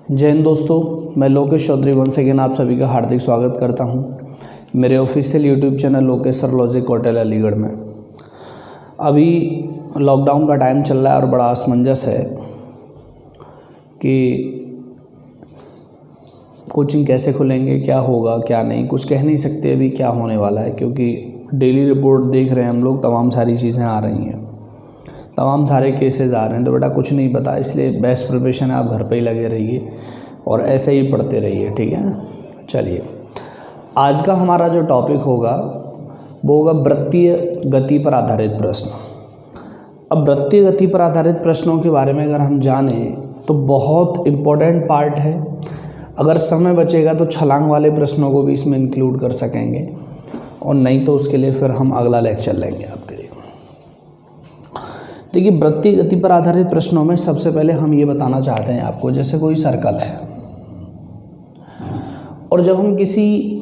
जय हिंद दोस्तों, मैं लोकेश चौधरी वंस अगेन आप सभी का हार्दिक स्वागत करता हूं मेरे official YouTube channel Lokesh sir logic hotel Aligarh में। अभी लॉकडाउन का टाइम चल रहा है और बड़ा असमंजस है कि कोचिंग कैसे खुलेंगे, क्या होगा क्या नहीं, कुछ कह नहीं सकते अभी क्या होने वाला है, क्योंकि डेली रिपोर्ट देख रहे हैं हम लोग, तमाम सारी चीज़ें आ रही हैं, तमाम सारे केसेस आ रहे हैं। तो बेटा कुछ नहीं पता, इसलिए बेस्ट प्रिपरेशन है, आप घर पे ही लगे रहिए और ऐसे ही पढ़ते रहिए, ठीक है ना। चलिए, आज का हमारा जो टॉपिक होगा वो होगा वृत्तीय गति पर आधारित प्रश्न। अब वृत्तीय गति पर आधारित प्रश्नों के बारे में अगर हम जानें तो बहुत इम्पोर्टेंट पार्ट है। अगर समय बचेगा तो छलांग वाले प्रश्नों को भी इसमें इंक्लूड कर सकेंगे, और नहीं तो उसके लिए फिर हम अगला लेक्चर लेंगे आपके लिए। देखिए, वृत्तीय गति पर आधारित प्रश्नों में सबसे पहले हम ये बताना चाहते हैं आपको, जैसे कोई सर्कल है और जब हम किसी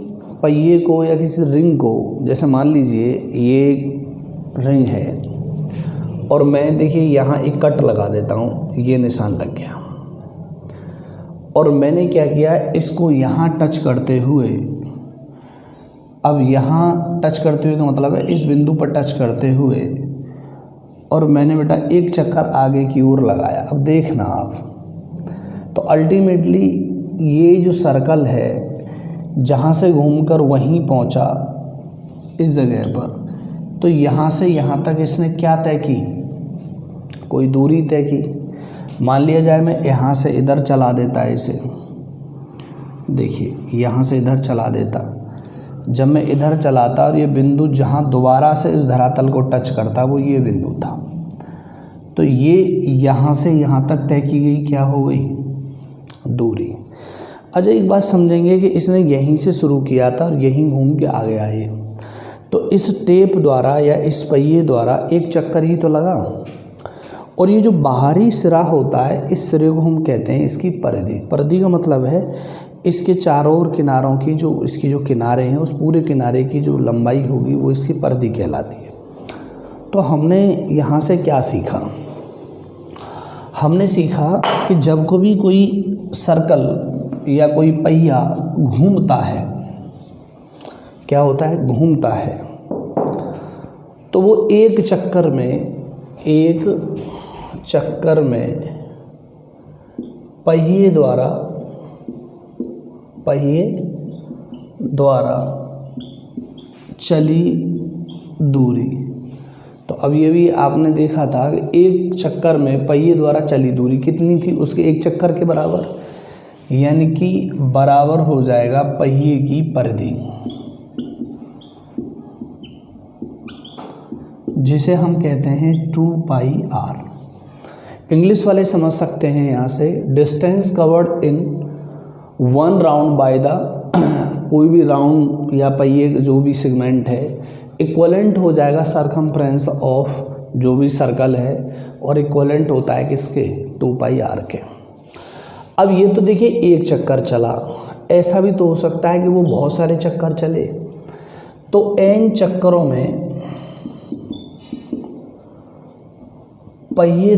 पहिए को या किसी रिंग को, जैसे मान लीजिए ये रिंग है और मैं देखिए यहाँ एक कट लगा देता हूँ, ये निशान लग गया, और मैंने क्या किया, इसको यहाँ टच करते हुए, अब यहाँ टच करते हुए का मतलब है इस बिंदु पर टच करते हुए, और मैंने बेटा एक चक्कर आगे की ओर लगाया। अब देखना आप, तो अल्टीमेटली ये जो सर्कल है जहाँ से घूमकर वहीं पहुँचा इस जगह पर, तो यहाँ से यहाँ तक इसने क्या तय की, कोई दूरी तय की। मान लिया जाए मैं यहाँ से इधर चला देता है इसे, देखिए यहाँ से इधर चला देता, जब मैं इधर चलाता और ये बिंदु जहाँ दोबारा से इस धरातल को टच करता वो ये बिंदु था, तो ये यहाँ से यहाँ तक तय की गई क्या हो गई, दूरी। अच्छा, एक बात समझेंगे कि इसने यहीं से शुरू किया था और यहीं घूम के आगे आए, तो इस टेप द्वारा या इस पहिए द्वारा एक चक्कर ही तो लगा, और ये जो बाहरी सिरा होता है इस सिरे को हम कहते हैं इसकी परिधि। परिधि का मतलब है इसके चारों ओर किनारों की जो इसकी जो किनारे हैं उस पूरे किनारे की जो लंबाई होगी वो इसकी परिधि कहलाती है। तो हमने यहाँ से क्या सीखा, हमने सीखा कि जब कभी कोई सर्कल या कोई पहिया घूमता है, क्या होता है, घूमता है, तो वो एक चक्कर में पहिए द्वारा चली दूरी। तो अब ये भी आपने देखा था कि एक चक्कर में पहिए द्वारा चली दूरी कितनी थी, उसके एक चक्कर के बराबर, यानी कि बराबर हो जाएगा पहिए की परिधि, जिसे हम कहते हैं 2πr। इंग्लिश वाले समझ सकते हैं यहाँ से, distance covered in one round by the, कोई भी राउंड या पहिए जो भी सेगमेंट है इक्वलेंट हो जाएगा सरकमफ्रेंस ऑफ जो भी सर्कल है, और इक्वलेंट होता है किसके, 2πr के। अब ये तो देखिए एक चक्कर चला, ऐसा भी तो हो सकता है कि वो बहुत सारे चक्कर चले, तो n चक्करों में पहिए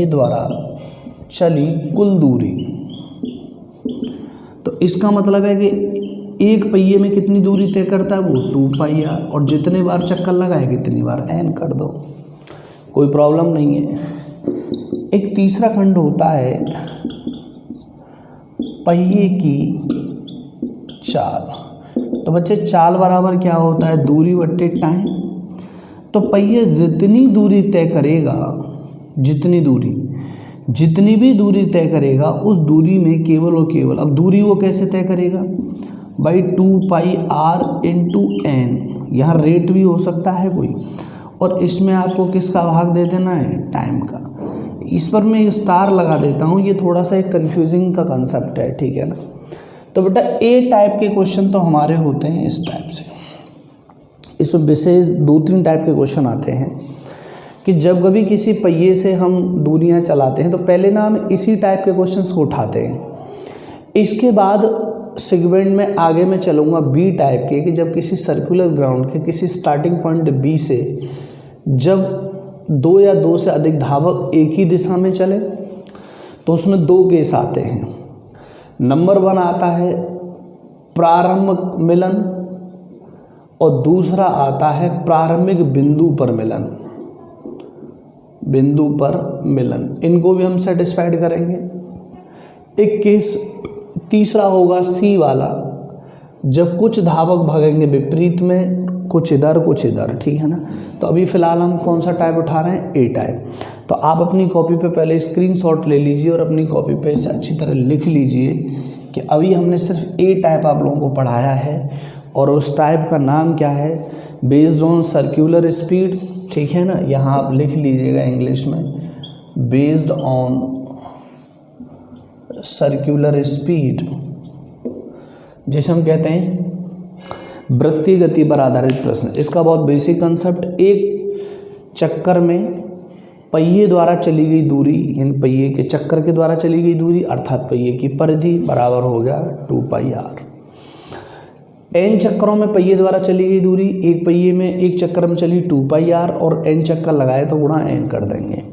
द्वारा चली कुल दूरी। तो इसका मतलब है कि एक पहिए में कितनी दूरी तय करता है वो 2πr, और जितने बार चक्कर लगाए कितनी बार n कर दो, कोई प्रॉब्लम नहीं है। एक तीसरा खंड होता है पहिए की चाल। तो बच्चे चाल बराबर क्या होता है, दूरी बट्टे टाइम। तो पहिया जितनी दूरी तय करेगा, जितनी भी दूरी तय करेगा उस दूरी में केवल और केवल, अब दूरी वो कैसे तय करेगा भाई, 2πr इंटू n, यहाँ रेट भी हो सकता है कोई, और इसमें आपको किसका भाग दे देना है, टाइम का। इस पर मैं स्टार लगा देता हूँ, ये थोड़ा सा एक कंफ्यूजिंग का कंसेप्ट है, ठीक है ना। तो बेटा ए टाइप के क्वेश्चन तो हमारे होते हैं इस टाइप से, इसमें विशेष 2-3 टाइप के क्वेश्चन आते हैं कि जब कभी किसी पहिए से हम दूरियां चलाते हैं तो पहले ना हम इसी टाइप के क्वेश्चंस को उठाते हैं। इसके बाद सेगमेंट में आगे मैं चलूँगा बी टाइप के, कि जब किसी सर्कुलर ग्राउंड के किसी स्टार्टिंग पॉइंट बी से जब दो या दो से अधिक धावक एक ही दिशा में चले तो उसमें दो केस आते हैं। नंबर 1 आता है प्रारंभ मिलन और दूसरा आता है प्रारंभिक बिंदु पर मिलन। बिंदु पर मिलन, इनको भी हम सेटिस्फाइड करेंगे। एक केस तीसरा होगा सी वाला, जब कुछ धावक भागेंगे विपरीत में, कुछ इधर कुछ इधर, ठीक है ना। तो अभी फ़िलहाल हम कौन सा टाइप उठा रहे हैं, ए टाइप। तो आप अपनी कॉपी पे पहले स्क्रीनशॉट ले लीजिए और अपनी कॉपी पे इसे अच्छी तरह लिख लीजिए कि अभी हमने सिर्फ ए टाइप आप लोगों को पढ़ाया है और उस टाइप का नाम क्या है, बेस्ड ऑन सर्कुलर स्पीड, ठीक है ना। यहाँ आप लिख लीजिएगा इंग्लिश में, बेस्ड ऑन सर्कुलर स्पीड, जिसे हम कहते हैं वृत्तीय गति पर आधारित प्रश्न। इसका बहुत बेसिक कंसेप्ट, एक चक्कर में पहिए द्वारा चली गई दूरी, यानी पहिए के चक्कर के द्वारा चली गई दूरी अर्थात पहिए की परिधि बराबर हो गया 2πr। n चक्करों में पहिए द्वारा चली गई दूरी, एक पहिए में एक चक्कर में चली 2πr और n चक्कर लगाए तो गुणा n कर देंगे।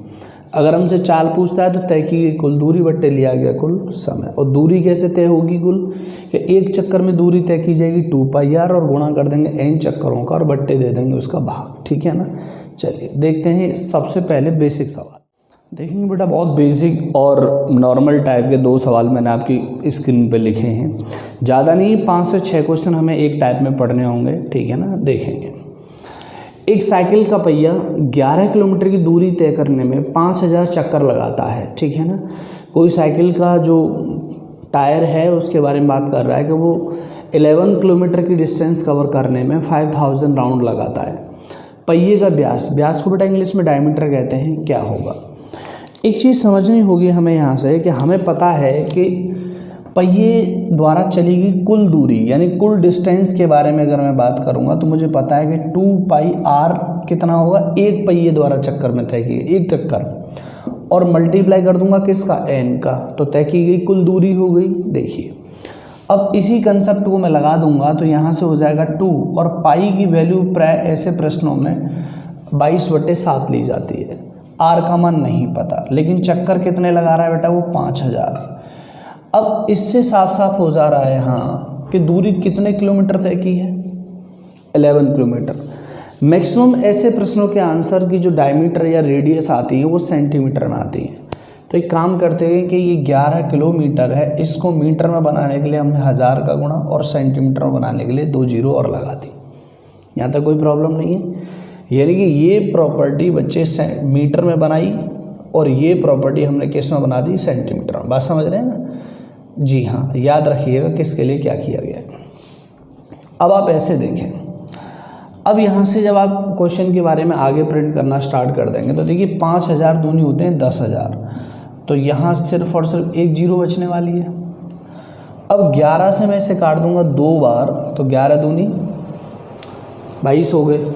अगर हमसे चाल पूछता है तो तय की गई कुल दूरी बट्टे लिया गया कुल समय। और दूरी कैसे तय होगी कुल, कि एक चक्कर में दूरी तय की जाएगी 2πr और गुणा कर देंगे n चक्करों का और बट्टे दे देंगे उसका भाग, ठीक है ना। चलिए देखते हैं सबसे पहले बेसिक सवाल। देखेंगे बेटा बहुत बेसिक और नॉर्मल टाइप के 2 सवाल मैंने आपकी स्क्रीन पे लिखे हैं। ज़्यादा नहीं, 5 से 6 क्वेश्चन हमें एक टाइप में पढ़ने होंगे, ठीक है ना। देखेंगे, एक साइकिल का पहिया 11 किलोमीटर की दूरी तय करने में 5000 चक्कर लगाता है, ठीक है ना। कोई साइकिल का जो टायर है उसके बारे में बात कर रहा है कि वो 11 किलोमीटर की डिस्टेंस कवर करने में 5000 राउंड लगाता है। पहिए का व्यास को बेटा इंग्लिश में डायमीटर कहते हैं, क्या होगा। एक चीज़ समझनी होगी हमें यहाँ से कि हमें पता है कि पहिए द्वारा चली गई कुल दूरी यानी कुल डिस्टेंस के बारे में अगर मैं बात करूँगा तो मुझे पता है कि 2πr कितना होगा, एक पहिए द्वारा चक्कर में तय की, एक चक्कर, और मल्टीप्लाई कर दूंगा किसका, n का, तो तय की गई कुल दूरी हो गई। देखिए अब इसी कंसेप्ट को मैं लगा दूंगा तो यहाँ से हो जाएगा 2 और पाई की वैल्यू प्राय ऐसे प्रश्नों में 22/7 ली जाती है। r का मान नहीं पता, लेकिन चक्कर कितने लगा रहा है बेटा, वो 5000। अब इससे साफ साफ हो जा रहा है यहाँ कि दूरी कितने किलोमीटर तय की है, 11 किलोमीटर। मैक्सिमम ऐसे प्रश्नों के आंसर की जो डायमीटर या रेडियस आती है वो सेंटीमीटर में आती है। तो एक काम करते हैं कि ये 11 किलोमीटर है, इसको मीटर में बनाने के लिए हमने 1000 का गुणा और सेंटीमीटर में बनाने के लिए 2 जीरो और लगा दी। यहाँ तक कोई प्रॉब्लम नहीं है। यानी कि ये प्रॉपर्टी बच्चे मीटर में बनाई और ये प्रॉपर्टी हमने किस में बना दी, सेंटीमीटर में। बात समझ रहे हैं ना जी हाँ, याद रखिएगा किसके लिए क्या किया गया। अब आप ऐसे देखें, अब यहाँ से जब आप क्वेश्चन के बारे में आगे प्रिंट करना स्टार्ट कर देंगे तो देखिए 5000 दूनी होते हैं 10,000, तो यहाँ सिर्फ और सिर्फ एक जीरो बचने वाली है। अब 11 से मैं इसे काट दूंगा 2 बार तो 11 दूनी 22 हो गए।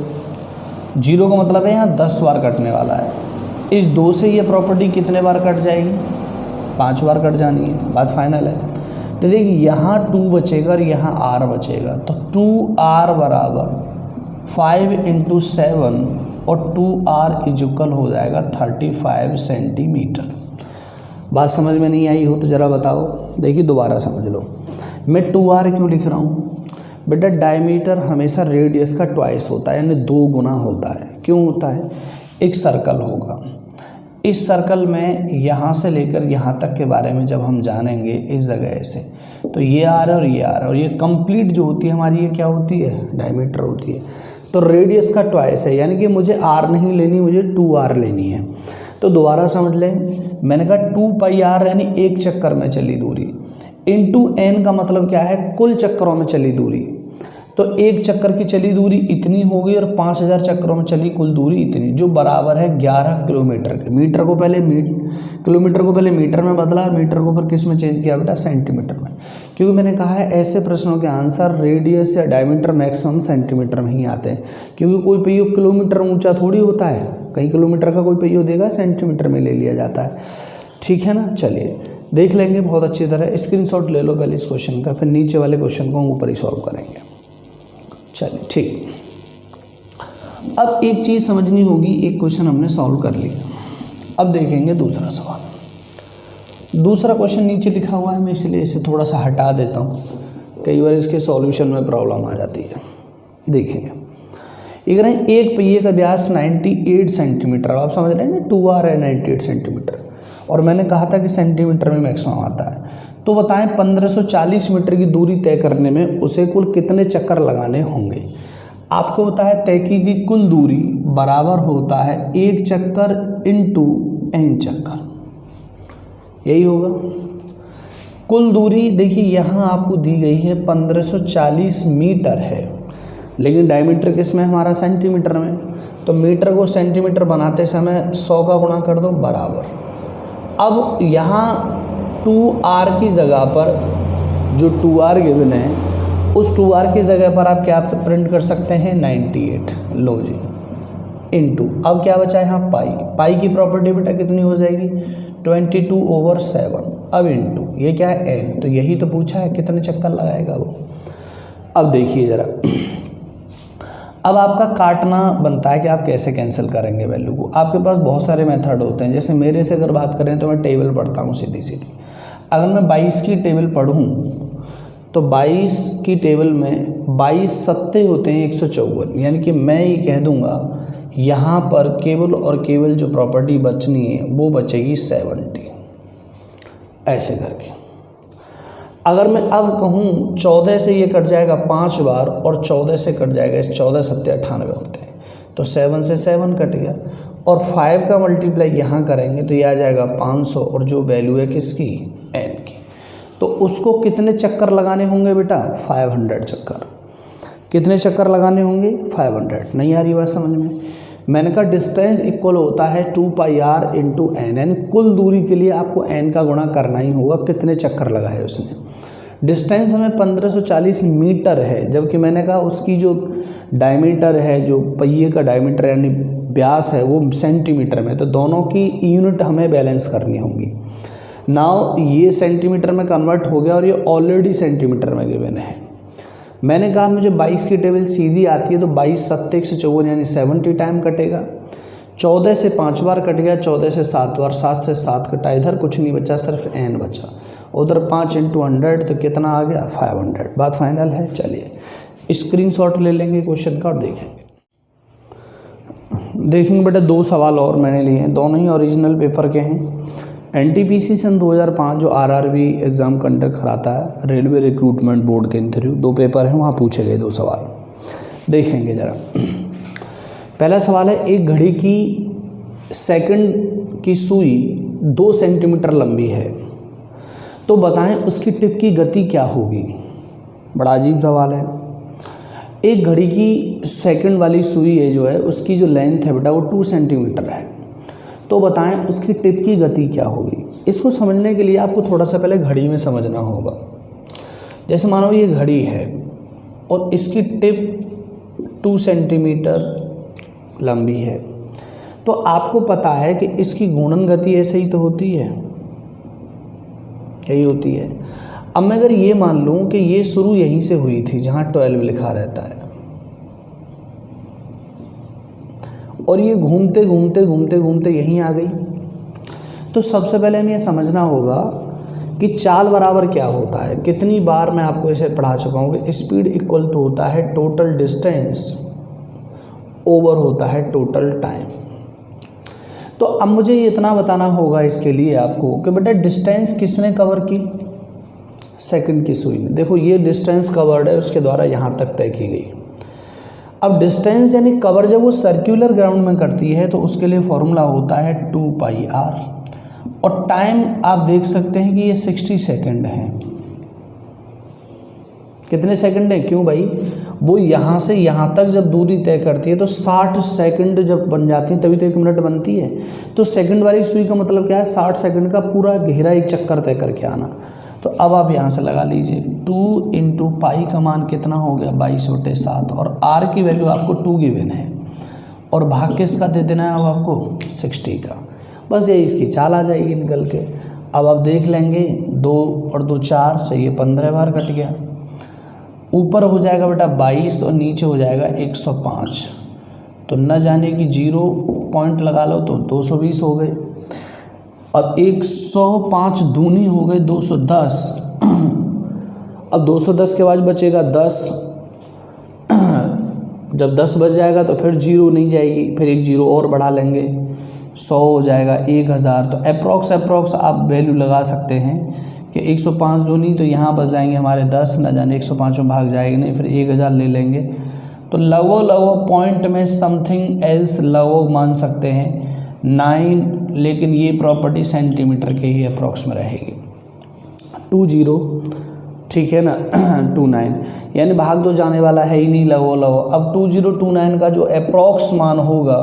जीरो का मतलब है यहाँ 10 बार कटने वाला है। इस 2 से ये प्रॉपर्टी कितने बार कट जाएगी, 5 बार कट जानी है। बात फाइनल है। तो देखिए यहाँ 2 बचेगा और यहाँ r बचेगा, तो 2r बराबर 5 × 7 और 2r इक्वल हो जाएगा 35 सेंटीमीटर। बात समझ में नहीं आई हो तो ज़रा बताओ। देखिए दोबारा समझ लो, मैं 2r क्यों लिख रहा हूँ बेटा, डायमीटर हमेशा रेडियस का ट्वाइस होता है यानी 2 गुना होता है। क्यों होता है, एक सर्कल होगा, इस सर्कल में यहाँ से लेकर यहाँ तक के बारे में जब हम जानेंगे इस जगह से, तो ये r और ये r और ये कंप्लीट जो होती है हमारी, ये क्या होती है, डायमीटर होती है। तो रेडियस का ट्वाइस है यानी कि मुझे r नहीं लेनी, मुझे 2r लेनी है। तो दोबारा समझ लें, मैंने कहा 2πr यानी एक चक्कर में चली दूरी, इंटू n का मतलब क्या है, कुल चक्करों में चली दूरी। तो एक चक्कर की चली दूरी इतनी होगी और 5000 चक्करों में चली कुल दूरी इतनी, जो बराबर है 11 किलोमीटर के। मीटर को पहले किलोमीटर को पहले मीटर में बदला, मीटर को फिर किस में चेंज किया बेटा, सेंटीमीटर में। क्योंकि मैंने कहा है ऐसे प्रश्नों के आंसर रेडियस या डायमीटर मैक्सिमम सेंटीमीटर में ही आते हैं, क्योंकि कोई पहिया किलोमीटर ऊंचा थोड़ी होता है, कई किलोमीटर का कोई पहिया देगा, सेंटीमीटर में ले लिया जाता है। ठीक है ना। चलिए देख लेंगे बहुत अच्छी तरह, स्क्रीनशॉट ले लो पहले इस क्वेश्चन का, फिर नीचे वाले क्वेश्चन को हम ऊपर ही सॉल्व करेंगे। चलिए ठीक। अब एक चीज़ समझनी होगी, एक क्वेश्चन हमने सॉल्व कर लिया, अब देखेंगे दूसरा सवाल। दूसरा क्वेश्चन नीचे लिखा हुआ है, मैं इसलिए इसे थोड़ा सा हटा देता हूँ, कई बार इसके सॉल्यूशन में प्रॉब्लम आ जाती है। देखेंगे ये कह रहे हैं एक पहिए का व्यास 98 सेंटीमीटर, आप समझ रहे हैं ना, 2r है 98 सेंटीमीटर, और मैंने कहा था कि सेंटीमीटर में मैक्सिमम आता है। तो बताएं 1540 मीटर की दूरी तय करने में उसे कुल कितने चक्कर लगाने होंगे। आपको होता है तय की गई कुल दूरी बराबर होता है 1 चक्कर इंटू n चक्कर, यही होगा कुल दूरी। देखिए यहाँ आपको दी गई है 1540 मीटर है, लेकिन डायमीटर किस में हमारा सेंटीमीटर में, तो मीटर को सेंटीमीटर बनाते समय 100 का गुणा कर दो बराबर। अब यहाँ 2r की जगह पर जो 2r गिवन है, उस 2r की जगह पर आप क्या प्रिंट कर सकते हैं 98, लो जी, इनटू, अब क्या बचा है यहाँ पाई की प्रॉपर्टी बेटा कितनी हो जाएगी 22/7, अब इनटू ये क्या है n, तो यही तो पूछा है कितने चक्कर लगाएगा वो। अब देखिए ज़रा, अब आपका काटना बनता है कि आप कैसे कैंसिल करेंगे वैल्यू को। आपके पास बहुत सारे मेथड होते हैं, जैसे मेरे से अगर बात करें तो मैं टेबल पढ़ता हूँ सीधी सीधी। अगर मैं 22 की टेबल पढ़ूँ तो 22 की टेबल में 22 सत्ते होते हैं 154, यानी कि मैं ये कह दूँगा यहाँ पर केवल और केवल जो प्रॉपर्टी बचनी है वो बचेगी 70, ऐसे करके। अगर मैं अब कहूँ 14 से ये कट जाएगा 5 बार और 14 से कट जाएगा, इस 14 सत्ते 98 होते हैं, तो 7 से 7 कट गया, और 5 का मल्टीप्लाई यहाँ करेंगे तो ये आ जाएगा 500, और जो वैल्यू है किसकी n की, तो उसको कितने चक्कर लगाने होंगे बेटा 500 चक्कर। कितने चक्कर लगाने होंगे 500। नहीं आ रही बात समझ में। मैंने कहा डिस्टेंस इक्वल होता है 2πr इंटू n, यानी कुल दूरी के लिए आपको n का गुणा करना ही होगा, कितने चक्कर लगाए उसने। डिस्टेंस हमें 1540 मीटर है, जबकि मैंने कहा उसकी जो डायमीटर है, जो पहिए का डायमीटर यानी व्यास है वो सेंटीमीटर में, तो दोनों की यूनिट हमें बैलेंस करनी होंगी। नाउ ये सेंटीमीटर में कन्वर्ट हो गया और ये ऑलरेडी सेंटीमीटर में गिवन है। मैंने कहा मुझे 22 की टेबल सीधी आती है, तो 22 सत्ते 154 यानी 70 टाइम कटेगा। 14 से 5 बार कट गया, 14 से 7 बार, 7 से 7 कटा, इधर कुछ नहीं बचा, सिर्फ n बचा, उधर 5 × 100 तो कितना आ गया 500। बात फाइनल है। चलिए स्क्रीनशॉट ले लेंगे क्वेश्चन का और देखेंगे। देखेंगे बेटा 2 सवाल और मैंने लिए हैं, दोनों ही ओरिजिनल पेपर के हैं। NTPC सन 2005 जो RRB एग्ज़ाम कंडक्ट कराता है, रेलवे रिक्रूटमेंट बोर्ड के इंटरव्यू, 2 पेपर हैं, वहाँ पूछे गए 2 सवाल देखेंगे ज़रा। पहला सवाल है, एक घड़ी की सेकंड की सुई 2 सेंटीमीटर लंबी है, तो बताएं उसकी टिप की गति क्या होगी। बड़ा अजीब सवाल है। एक घड़ी की सेकंड वाली सुई है जो है, उसकी जो लेंथ है बेटा वो 2 सेंटीमीटर है, तो बताएं उसकी टिप की गति क्या होगी। इसको समझने के लिए आपको थोड़ा सा पहले घड़ी में समझना होगा। जैसे मानो ये घड़ी है और इसकी टिप 2 सेंटीमीटर लंबी है, तो आपको पता है कि इसकी घूर्णन गति ऐसे ही तो होती है, यही होती है। अब मैं अगर ये मान लूँ कि ये शुरू यहीं से हुई थी जहाँ 12 लिखा रहता है, और ये घूमते घूमते घूमते घूमते यहीं आ गई, तो सबसे पहले हमें ये समझना होगा कि चाल बराबर क्या होता है। कितनी बार मैं आपको इसे पढ़ा चुका हूँ कि स्पीड इक्वल टू होता है टोटल डिस्टेंस ओवर होता है टोटल टाइम। तो अब मुझे ये इतना बताना होगा इसके लिए आपको कि बेटा डिस्टेंस किसने कवर की, सेकंड की सुई ने। देखो ये डिस्टेंस कवर्ड है, उसके द्वारा यहाँ तक तय की गई। अब डिस्टेंस यानी कवर जब वो सर्कुलर ग्राउंड में करती है तो उसके लिए फॉर्मूला होता है 2πr, और टाइम आप देख सकते हैं कि ये 60 सेकंड है। कितने सेकंड है, क्यों भाई, वो यहाँ से यहाँ तक जब दूरी तय करती है तो 60 सेकंड जब बन जाती है तभी तो 1 मिनट बनती है। तो सेकंड वाली सुई का मतलब क्या है, 60 सेकंड का पूरा घेरा एक चक्कर तय करके आना। तो अब आप यहाँ से लगा लीजिए 2 × पाई का मान कितना हो गया 22/7, और r की वैल्यू आपको 2 गिवन है, और भाग किसका दे देना है अब आपको 60 का। बस ये इसकी चाल आ जाएगी निकल के। अब आप देख लेंगे 2 और 2 4 से ये 15 बार कट गया, ऊपर हो जाएगा बेटा 22 और नीचे हो जाएगा 105, तो न जाने कि 0 पॉइंट लगा लो तो 220 हो गए। अब 105 दूनी हो गए 210। अब 210 के बाद बचेगा 10। जब 10 बच जाएगा तो फिर 0 नहीं जाएगी, फिर एक 0 और बढ़ा लेंगे, 100 हो जाएगा, 1000। तो अप्रॉक्स आप वैल्यू लगा सकते हैं कि 105 दूनी, तो यहाँ बच जाएंगे हमारे 10, न जाने 105 में भाग जाएगी नहीं, फिर 1000 ले लेंगे। तो लगभग पॉइंट में समथिंग एल्स लगभग मान सकते हैं 9, लेकिन ये प्रॉपर्टी सेंटीमीटर के ही अप्रॉक्स में रहेगी। 20, ठीक है ना, 29, यानी भाग तो जाने वाला है ही नहीं लगभग। अब 2029 का जो अप्रॉक्स मान होगा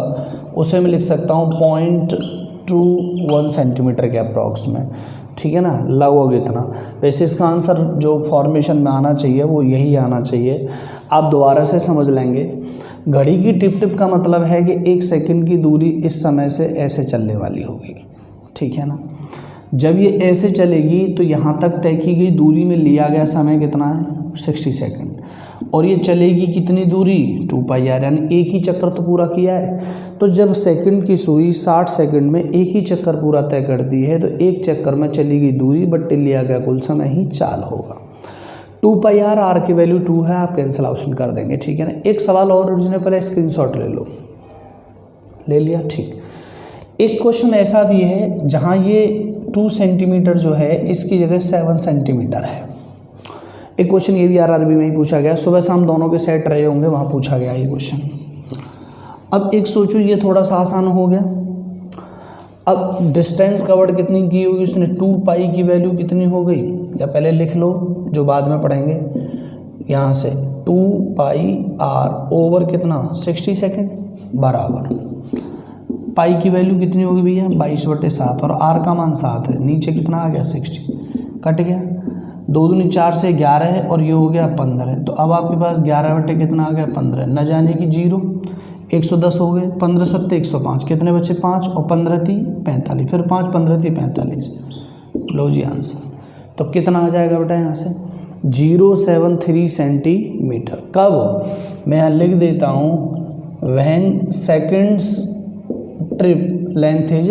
उसे मैं लिख सकता हूँ 0.21 सेंटीमीटर के अप्रॉक्स में, ठीक है ना, लगभग इतना। वैसे इसका आंसर जो फॉर्मेशन में आना चाहिए वो यही आना चाहिए। आप दोबारा से समझ लेंगे। घड़ी की टिप का मतलब है कि 1 सेकंड की दूरी इस समय से ऐसे चलने वाली होगी, ठीक है ना। जब ये ऐसे चलेगी तो यहाँ तक तय की गई दूरी में लिया गया समय कितना है, 60 सेकंड। और ये चलेगी कितनी दूरी, 2πr, यानी एक ही चक्कर तो पूरा किया है। तो जब सेकंड की सुई 60 सेकंड में एक ही चक्कर पूरा तय करती है तो एक चक्कर में चली गई दूरी बट लिया गया कुल समय ही 4 होगा। 2πr, r की वैल्यू 2 है, आप कैंसिल आउट कर देंगे, ठीक है ना। एक सवाल और ओरिजिनल पर स्क्रीनशॉट ले लो, ले लिया, ठीक। एक क्वेश्चन ऐसा भी है जहाँ ये 2 सेंटीमीटर जो है इसकी जगह 7 सेंटीमीटर है। एक क्वेश्चन ये भी आरआरबी में ही पूछा गया, सुबह शाम दोनों के सेट रहे होंगे, वहाँ पूछा गया ये क्वेश्चन। अब एक सोचो, ये थोड़ा सा आसान हो गया। अब डिस्टेंस कवर्ड कितनी की होगी उसने, 2π की वैल्यू कितनी हो गई, या पहले लिख लो जो बाद में पढ़ेंगे। यहाँ से 2πr ओवर कितना 60 सेकेंड बराबर पाई की वैल्यू कितनी होगी भैया 22/7, और r का मान 7 है, नीचे कितना आ गया 60, कट गया। 2 दूनी 4 से 11 है और ये हो गया 15। तो अब आपके पास 11 कितना आ गया 15, न जाने कि 0, 110 हो गए, 15 7 105, कितने बचे 5, और 15 3 45, फिर 5 15 3 45। लो जी आंसर। तो कितना आ जाएगा बेटा यहाँ से 073 सेंटीमीटर। कब, मैं यहाँ लिख देता हूँ when seconds trip length is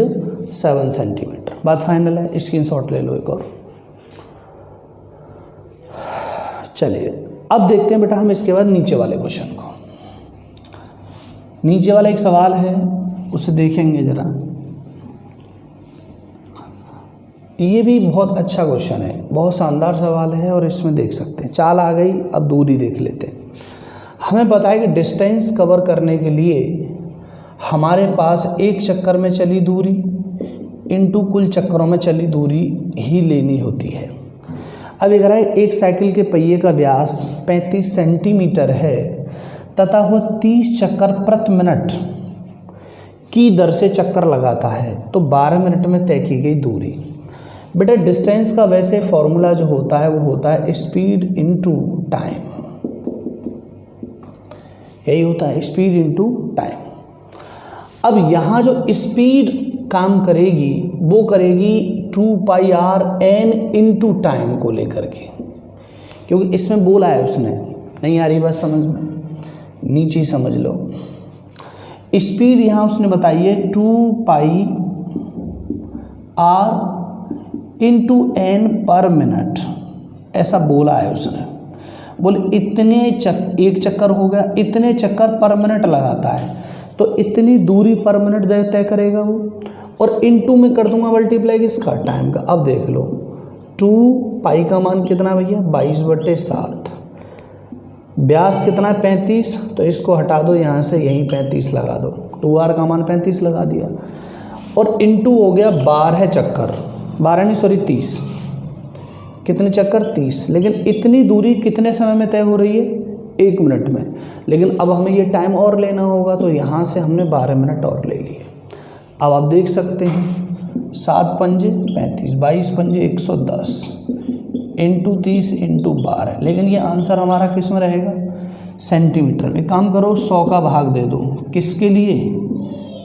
7 centimetre. बात फाइनल है, स्क्रीनशॉट ले लो एक और। चलिए अब देखते हैं बेटा हम इसके बाद नीचे वाले क्वेश्चन को। नीचे वाला एक सवाल है उसे देखेंगे जरा। ये भी बहुत अच्छा क्वेश्चन है, बहुत शानदार सवाल है, और इसमें देख सकते हैं चाल आ गई। अब दूरी देख लेते हैं। हमें पता है कि डिस्टेंस कवर करने के लिए हमारे पास एक चक्कर में चली दूरी इनटू कुल चक्करों में चली दूरी ही लेनी होती है। अब अगर एक साइकिल के पहिए का व्यास 35 सेंटीमीटर है तथा वह 30 चक्कर प्रति मिनट की दर से चक्कर लगाता है तो 12 मिनट में तय की गई दूरी। बेटा डिस्टेंस का वैसे फॉर्मूला जो होता है वो होता है स्पीड इनटू टाइम, यही होता है स्पीड इनटू टाइम। अब यहाँ जो स्पीड काम करेगी वो करेगी 2πr इनटू टाइम को लेकर के, क्योंकि इसमें बोला है उसने, नहीं आ रही बात समझ में, नीचे समझ लो। स्पीड यहाँ उसने बताई है 2πr इनटू n पर मिनट, ऐसा बोला है उसने। बोले इतने एक चक्कर हो गया, इतने चक्कर पर मिनट लगाता है तो इतनी दूरी पर मिनट तय करेगा वो, और इनटू में कर दूंगा मल्टीप्लाई किसका, टाइम का। अब देख लो 2π का मान कितना भैया 22/7, व्यास कितना है 35, तो इसको हटा दो यहाँ से, यहीं 35 लगा दो, 2r का मान 35 लगा दिया, और इनटू हो गया 12 चक्कर, 12 नहीं सॉरी 30, कितने चक्कर 30। लेकिन इतनी दूरी कितने समय में तय हो रही है 1 मिनट में, लेकिन अब हमें ये टाइम और लेना होगा तो यहाँ से हमने 12 मिनट और ले लिए। अब आप देख सकते हैं 7 पंजे 35, 22 पंजे 110 इनटू 30 इनटू 12, लेकिन ये आंसर हमारा किस में रहेगा सेंटीमीटर में। काम करो 100 का भाग दे दो, किसके लिए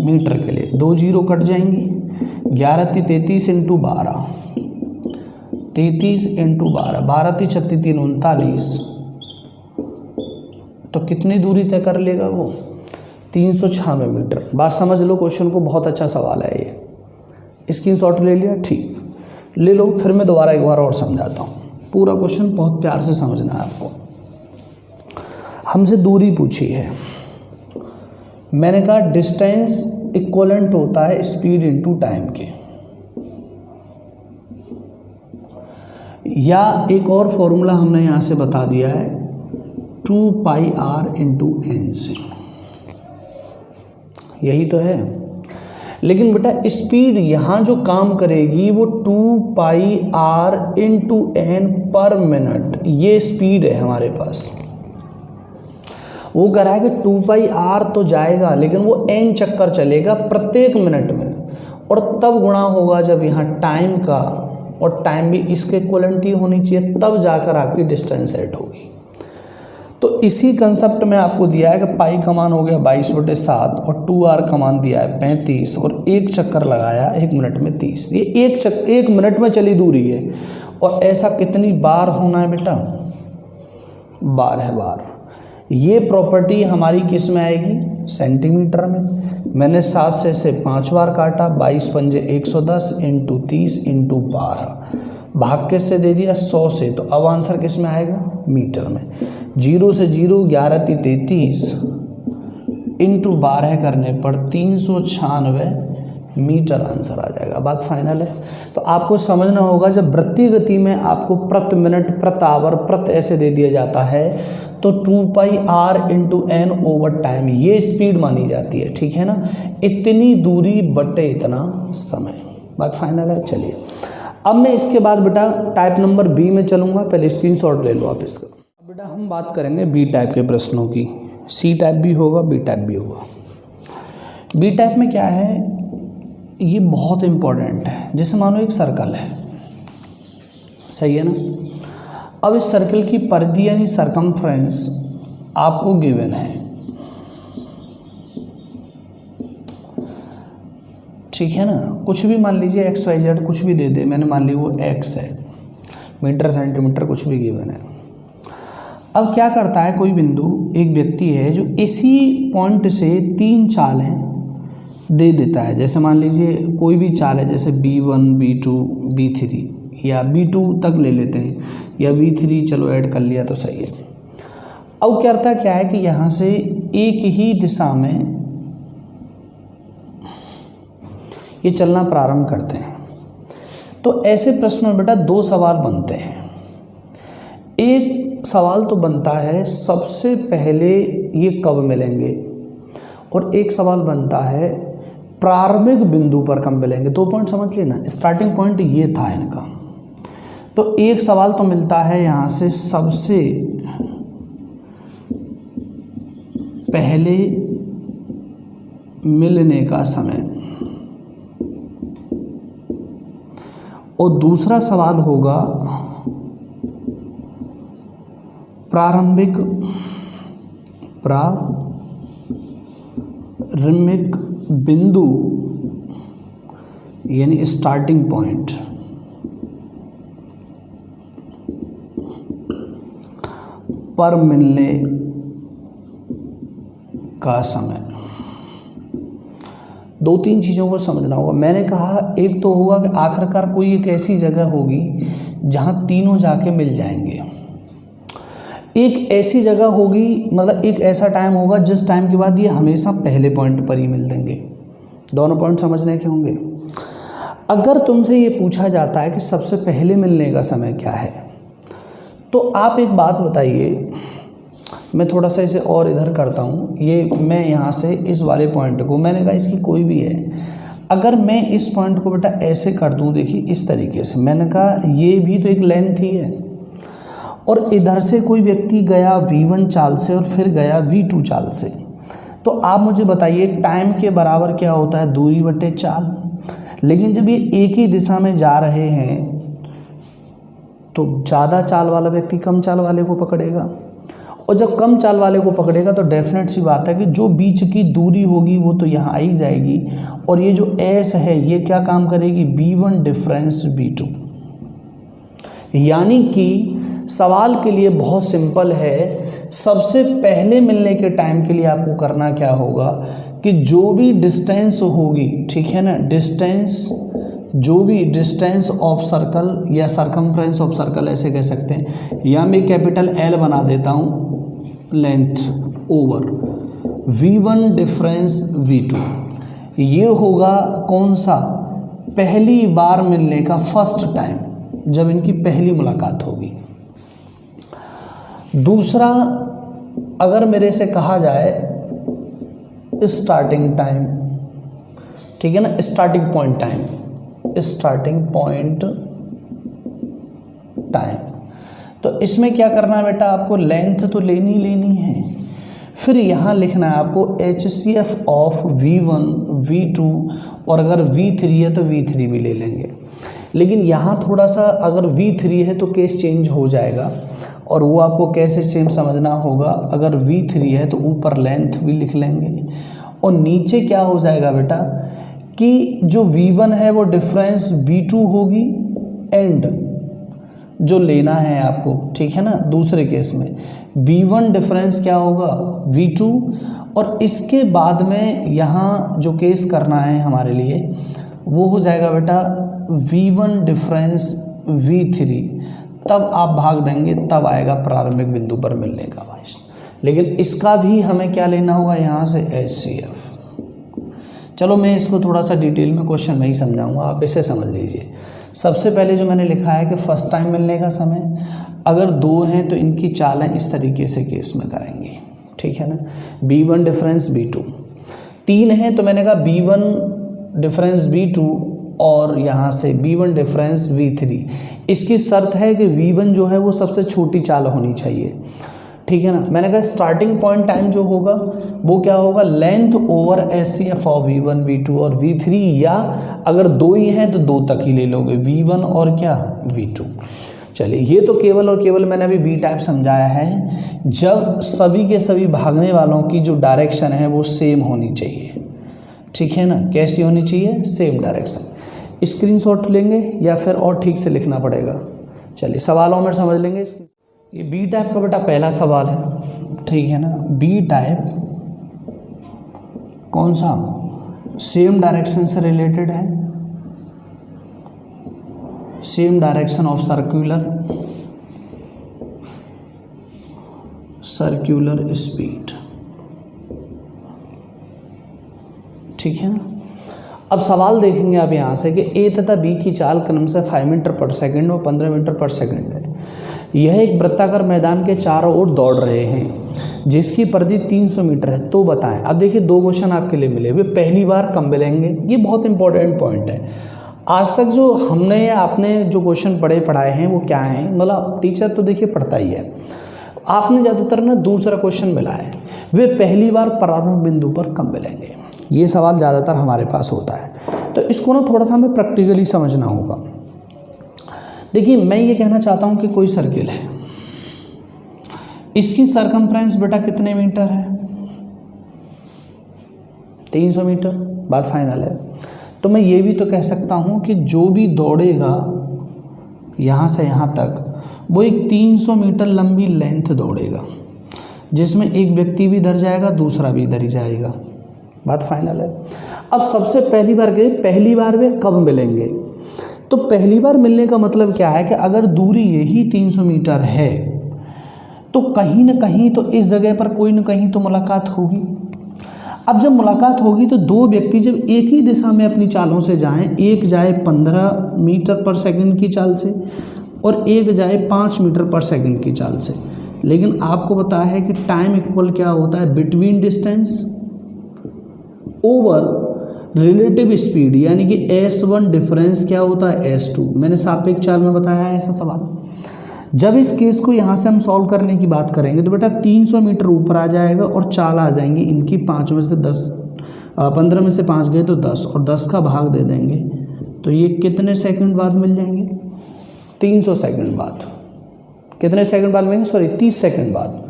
मीटर के लिए, 2 जीरो कट जाएंगी, 11 × 33 इनटू 12, 33 इनटू 12, 12 × 36 39, तो कितनी दूरी तय कर लेगा वो 396 मीटर। बात समझ लो क्वेश्चन को, बहुत अच्छा सवाल है ये। स्क्रीनशॉट ले लिया, ठीक, ले लो। फिर मैं दोबारा एक बार और समझाता हूँ। पूरा क्वेश्चन बहुत प्यार से समझना है आपको। हमसे दूरी पूछी है, मैंने कहा डिस्टेंस इक्वलेंट होता है स्पीड इनटू टाइम के, या एक और फॉर्मूला हमने यहाँ से बता दिया है 2πr इंटू एन से, यही तो है। लेकिन बेटा स्पीड यहाँ जो काम करेगी वो 2πr इंटू एन पर मिनट, ये स्पीड है हमारे पास। वो कह रहा है कि 2πr तो जाएगा लेकिन वो n चक्कर चलेगा प्रत्येक मिनट में, और तब गुणा होगा जब यहाँ टाइम का, और टाइम भी इसके इक्वलेंट ही होनी चाहिए, तब जाकर आपकी डिस्टेंस सेट होगी। तो इसी कंसेप्ट में आपको दिया है कि पाई का मान हो गया 22/7 और 2r का मान दिया है 35, और एक चक्कर लगाया 1 मिनट में 30। ये एक मिनट में चली दूरी है, और ऐसा कितनी बार होना है बेटा? 12 बार। ये प्रॉपर्टी हमारी किस में आएगी? सेंटीमीटर में। मैंने 7 से इसे 5 बार काटा, 22 पंजे 110 इंटू 30 इंटू 12, भाग के से दे दिया 100 से, तो अब आंसर किस में आएगा? मीटर में। 0 से 0 11 × 33 इंटू 12 करने पर 396 मीटर आंसर आ जाएगा। बात फाइनल है। तो आपको समझना होगा, जब वृत्तीय गति में आपको प्रति मिनट, प्रति आवर, प्रति ऐसे दे दिया जाता है, तो 2πr into n over time ये स्पीड मानी जाती है, ठीक है ना। इतनी दूरी बटे इतना समय। बात फाइनल है। चलिए अब मैं इसके बाद बेटा टाइप नंबर बी में चलूँगा। पहले स्क्रीनशॉट ले लो आप इसका। बेटा हम बात करेंगे बी टाइप के प्रश्नों की। सी टाइप भी होगा, बी टाइप भी होगा। बी टाइप में क्या है, ये बहुत इम्पोर्टेंट है। जैसे मानो एक सर्कल है, सही है ना। अब इस सर्कल की परिधि यानी सरकमफ्रेंस आपको गिवन है, ठीक है ना। कुछ भी मान लीजिए XYZ कुछ भी दे दे, मैंने मान ली वो x है, मीटर सेंटीमीटर कुछ भी गिवन है। अब क्या करता है, कोई बिंदु, एक व्यक्ति है जो इसी पॉइंट से 3 चालें दे देता है। जैसे मान लीजिए कोई भी चाल है, जैसे B1 B2 B3, या B2 तक ले लेते हैं, या B3, चलो ऐड कर लिया तो सही है। अब करता क्या है कि यहाँ से एक ही दिशा में ये चलना प्रारंभ करते हैं। तो ऐसे प्रश्न में बेटा 2 सवाल बनते हैं। एक सवाल तो बनता है सबसे पहले ये कब मिलेंगे, और एक सवाल बनता है प्रारंभिक बिंदु पर कब मिलेंगे। 2 पॉइंट समझ लेना, स्टार्टिंग पॉइंट ये था इनका। तो एक सवाल तो मिलता है यहाँ से सबसे पहले मिलने का समय, और दूसरा सवाल होगा प्रारंभिक बिंदु यानी स्टार्टिंग पॉइंट पर मिलने का समय। 2-3 चीज़ों को समझना होगा। मैंने कहा एक तो होगा कि आखिरकार कोई एक ऐसी जगह होगी जहाँ तीनों जाके मिल जाएंगे। एक ऐसी जगह होगी, मतलब एक ऐसा टाइम होगा जिस टाइम के बाद ये हमेशा पहले पॉइंट पर ही मिल देंगे। दोनों पॉइंट समझने के होंगे। अगर तुमसे ये पूछा जाता है कि सबसे पहले मिलने का समय क्या है, तो आप एक बात बताइए। मैं थोड़ा सा इसे और इधर करता हूँ। ये मैं यहाँ से इस वाले पॉइंट को, मैंने कहा इसकी कोई भी है, अगर मैं इस पॉइंट को बेटा ऐसे कर दूँ, देखिए इस तरीके से, मैंने कहा ये भी तो एक लेंथ ही है, और इधर से कोई व्यक्ति गया V1 चाल से और फिर गया V2 चाल से। तो आप मुझे बताइए टाइम के बराबर क्या होता है? दूरी बटे चाल। लेकिन जब ये एक ही दिशा में जा रहे हैं तो ज़्यादा चाल वाला व्यक्ति कम चाल वाले को पकड़ेगा, और जब कम चाल वाले को पकड़ेगा तो डेफिनेट सी बात है कि जो बीच की दूरी होगी वो तो यहाँ आई जाएगी, और ये जो S है ये क्या काम करेगी? B1 difference B2। यानी कि सवाल के लिए बहुत सिंपल है, सबसे पहले मिलने के टाइम के लिए आपको करना क्या होगा कि जो भी डिस्टेंस होगी, ठीक है ना, डिस्टेंस, जो भी डिस्टेंस ऑफ सर्कल या सरकमफ्रेंस ऑफ सर्कल ऐसे कह सकते हैं, या मैं कैपिटल L बना देता हूँ, length over V1 difference V2, ये होगा कौन सा, पहली बार मिलने का फर्स्ट टाइम, जब इनकी पहली मुलाकात होगी। दूसरा, अगर मेरे से कहा जाए स्टार्टिंग टाइम, ठीक है ना, starting point time, starting point time, तो इसमें क्या करना है बेटा, आपको लेंथ तो लेनी है, फिर यहाँ लिखना है आपको HCF ऑफ V1 V2, और अगर V3 है तो V3 भी ले लेंगे। लेकिन यहाँ थोड़ा सा, अगर V3 है तो केस चेंज हो जाएगा, और वो आपको कैसे चेंज समझना होगा। अगर V3 है तो ऊपर लेंथ भी लिख लेंगे, और नीचे क्या हो जाएगा बेटा कि जो V1 है वो डिफरेंस V2 होगी, एंड जो लेना है आपको, ठीक है ना, दूसरे केस में V1 डिफरेंस क्या होगा V2, और इसके बाद में यहाँ जो केस करना है हमारे लिए वो हो जाएगा बेटा V1 डिफरेंस V3, तब आप भाग देंगे, तब आएगा प्रारंभिक बिंदु पर मिलने का भाई। लेकिन इसका भी हमें क्या लेना होगा यहाँ से HCF। चलो मैं इसको थोड़ा सा डिटेल में क्वेश्चन में ही समझाऊंगा, आप इसे समझ लीजिए। सबसे पहले जो मैंने लिखा है कि फर्स्ट टाइम मिलने का समय, अगर 2 हैं तो इनकी चालें इस तरीके से केस में करेंगे, ठीक है ना, B1 डिफरेंस B2। 3 हैं तो मैंने कहा B1 डिफरेंस B2 और यहाँ से B1 डिफरेंस V3। इसकी शर्त है कि V1 जो है वो सबसे छोटी चाल होनी चाहिए, ठीक है ना। मैंने कहा स्टार्टिंग पॉइंट टाइम जो होगा वो क्या होगा, length over HCF of V1 V2 और V3, या अगर 2 ही हैं तो 2 तक ही ले लोगे, V1 और क्या V2। चलिए, ये तो केवल और केवल मैंने अभी B टाइप समझाया है, जब सभी के सभी भागने वालों की जो डायरेक्शन है वो सेम होनी चाहिए, ठीक है ना। कैसी होनी चाहिए, सेम डायरेक्शन। स्क्रीनशॉट लेंगे या फिर और ठीक से लिखना पड़ेगा। चलिए सवालों में समझ लेंगे। ये B टाइप का बेटा पहला सवाल है, ठीक है ना। B टाइप कौन सा, सेम डायरेक्शन से रिलेटेड है, same direction of circular speed, ठीक है ना। अब सवाल देखेंगे आप यहाँ से कि A तथा B की चाल क्रम से 5 मीटर पर सेकंड और 15 मीटर पर सेकंड है। यह एक वृत्ताकार मैदान के चारों ओर दौड़ रहे हैं जिसकी परिधि 300 मीटर है, तो बताएं। अब देखिए 2 क्वेश्चन आपके लिए मिले हुए, पहली बार कब मिलेंगे, ये बहुत इंपॉर्टेंट पॉइंट है। आज तक जो हमने या आपने जो क्वेश्चन पढ़ाए हैं वो क्या हैं, मतलब टीचर तो देखिए पढ़ता ही है, आपने ज़्यादातर ना दूसरा क्वेश्चन मिला है, वे पहली बार प्रारंभ बिंदु पर कब मिलेंगे, ये सवाल ज़्यादातर हमारे पास होता है। तो इसको ना थोड़ा सा हमें प्रैक्टिकली समझना होगा। देखिए मैं ये कहना चाहता हूँ कि कोई सर्किल है, इसकी सरकमफ्रेंस बेटा कितने मीटर है, 300 मीटर, बात फाइनल है। तो मैं ये भी तो कह सकता हूँ कि जो भी दौड़ेगा यहाँ से यहाँ तक वो एक 300 मीटर लंबी लेंथ दौड़ेगा, जिसमें एक व्यक्ति भी इधर जाएगा, दूसरा भी इधर ही जाएगा, बात फाइनल है। अब सबसे पहली बार गए, पहली बार वे कब मिलेंगे, तो पहली बार मिलने का मतलब क्या है कि अगर दूरी यही 300 मीटर है तो कहीं ना कहीं तो इस जगह पर कोई ना कहीं तो मुलाकात होगी। अब जब मुलाकात होगी तो 2 व्यक्ति जब एक ही दिशा में अपनी चालों से जाएं, एक जाए 15 मीटर पर सेकंड की चाल से और एक जाए 5 मीटर पर सेकंड की चाल से, लेकिन आपको पता है कि टाइम इक्वल क्या होता है, between distance over relative speed, यानी कि S1 डिफरेंस क्या होता है S2। मैंने सापेक्ष चाल में बताया है ऐसा सवाल। जब इस केस को यहाँ से हम सॉल्व करने की बात करेंगे तो बेटा 300 मीटर ऊपर आ जाएगा और चाल आ जाएंगी इनकी 5 में से 10, 15 में से 5 गए तो 10 और 10 का भाग दे देंगे, तो ये कितने सेकंड बाद मिल जाएंगे, 300 सेकंड बाद। कितने सेकंड बाद मिलेंगे, सॉरी 30 सेकंड बाद।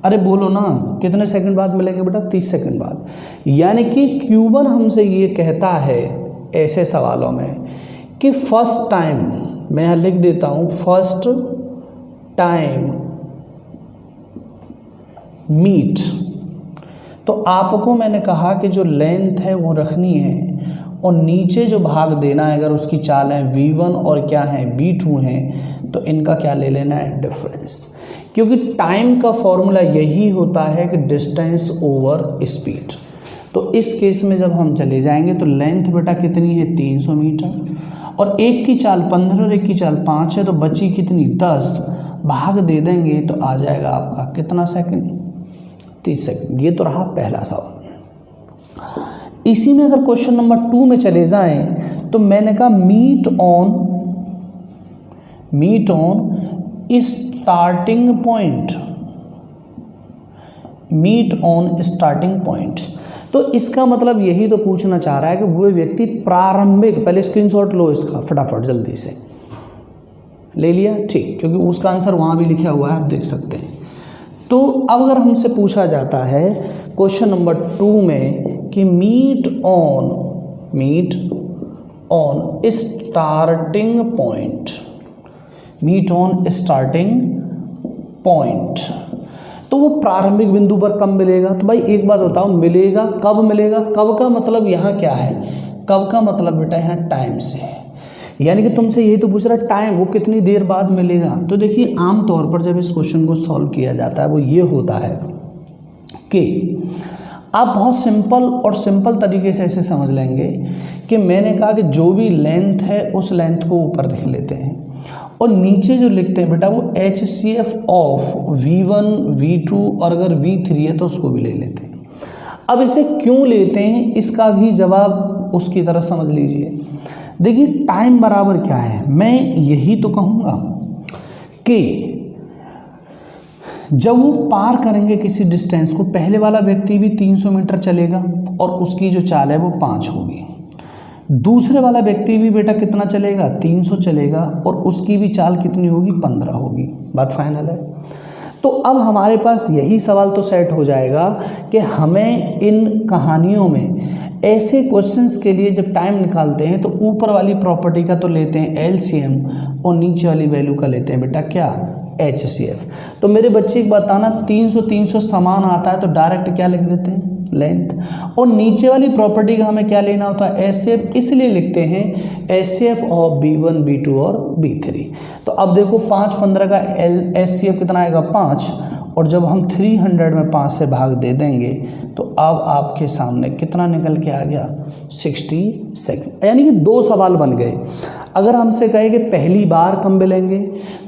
अरे बोलो ना, कितने सेकंड बाद मिलेंगे बेटा, 30 सेकंड बाद। यानी कि Q1 हमसे ये कहता है ऐसे सवालों में कि फर्स्ट टाइम, मैं यहाँ लिख देता हूँ, फर्स्ट टाइम मीट, तो आपको मैंने कहा कि जो लेंथ है वो रखनी है और नीचे जो भाग देना है, अगर उसकी चाल है v1 और क्या है v2 है, तो इनका क्या ले लेना है, डिफरेंस। क्योंकि टाइम का फॉर्मूला यही होता है कि डिस्टेंस ओवर स्पीड। तो इस केस में जब हम चले जाएंगे तो लेंथ बेटा कितनी है, 300 मीटर, और एक की चाल 15 और एक की चाल 5 है, तो बची कितनी, 10, भाग दे देंगे तो आ जाएगा आपका कितना सेकंड, 30 सेकंड। ये तो रहा पहला सवाल। इसी में अगर क्वेश्चन नंबर 2 में चले जाएं तो मैंने कहा meet on starting point, meet on starting point. तो इसका मतलब यही तो पूछना चाह रहा है कि वो व्यक्ति प्रारंभिक, पहले स्क्रीनशॉट लो इसका फटाफट जल्दी से, ले लिया, ठीक, क्योंकि उसका आंसर वहाँ भी लिखा हुआ है, आप देख सकते हैं। तो अब अगर हमसे पूछा जाता है क्वेश्चन नंबर 2 में कि meet on starting point, meet on starting point, तो वो प्रारंभिक बिंदु पर कब मिलेगा। तो भाई एक बात बताओ, मिलेगा कब, मिलेगा कब का मतलब यहाँ क्या है, कब का मतलब बेटा यहाँ टाइम से है, यानी कि तुमसे यही तो पूछ रहा है टाइम, वो कितनी देर बाद मिलेगा। तो देखिए आमतौर पर जब इस क्वेश्चन को सॉल्व किया जाता है वो ये होता है कि आप बहुत सिंपल तरीके से ऐसे समझ लेंगे कि मैंने कहा कि जो भी लेंथ है उस लेंथ को ऊपर लिख लेते हैं और नीचे जो लिखते हैं बेटा वो HCF ऑफ V1 V2 और अगर V3 है तो उसको भी ले लेते हैं। अब इसे क्यों लेते हैं इसका भी जवाब उसकी तरह समझ लीजिए। देखिए टाइम बराबर क्या है, मैं यही तो कहूँगा कि जब वो पार करेंगे किसी डिस्टेंस को, पहले वाला व्यक्ति भी 300 मीटर चलेगा और उसकी जो चाल है वो 5 होगी, दूसरे वाला व्यक्ति भी बेटा कितना चलेगा, 300 चलेगा और उसकी भी चाल कितनी होगी, 15 होगी। बात फाइनल है। तो अब हमारे पास यही सवाल तो सेट हो जाएगा कि हमें इन कहानियों में ऐसे क्वेश्चंस के लिए जब टाइम निकालते हैं तो ऊपर वाली प्रॉपर्टी का तो लेते हैं LCM और नीचे वाली वैल्यू का लेते हैं बेटा क्या, HCF। तो मेरे बच्चे एक बताना, 300 समान आता है तो डायरेक्ट क्या लिख देते हैं, लेंथ, और नीचे वाली प्रॉपर्टी का हमें क्या लेना होता है, HCF, इसलिए लिखते हैं HCF ऑफ V1 V2 और V3। तो अब देखो 5 15 का HCF कितना आएगा, 5, और जब हम 300 में 5 से भाग दे देंगे तो अब आपके सामने कितना निकल के आ गया, 60 सेकंड। यानी कि 2 सवाल बन गए। अगर हमसे कहे कि पहली बार कब मिलेंगे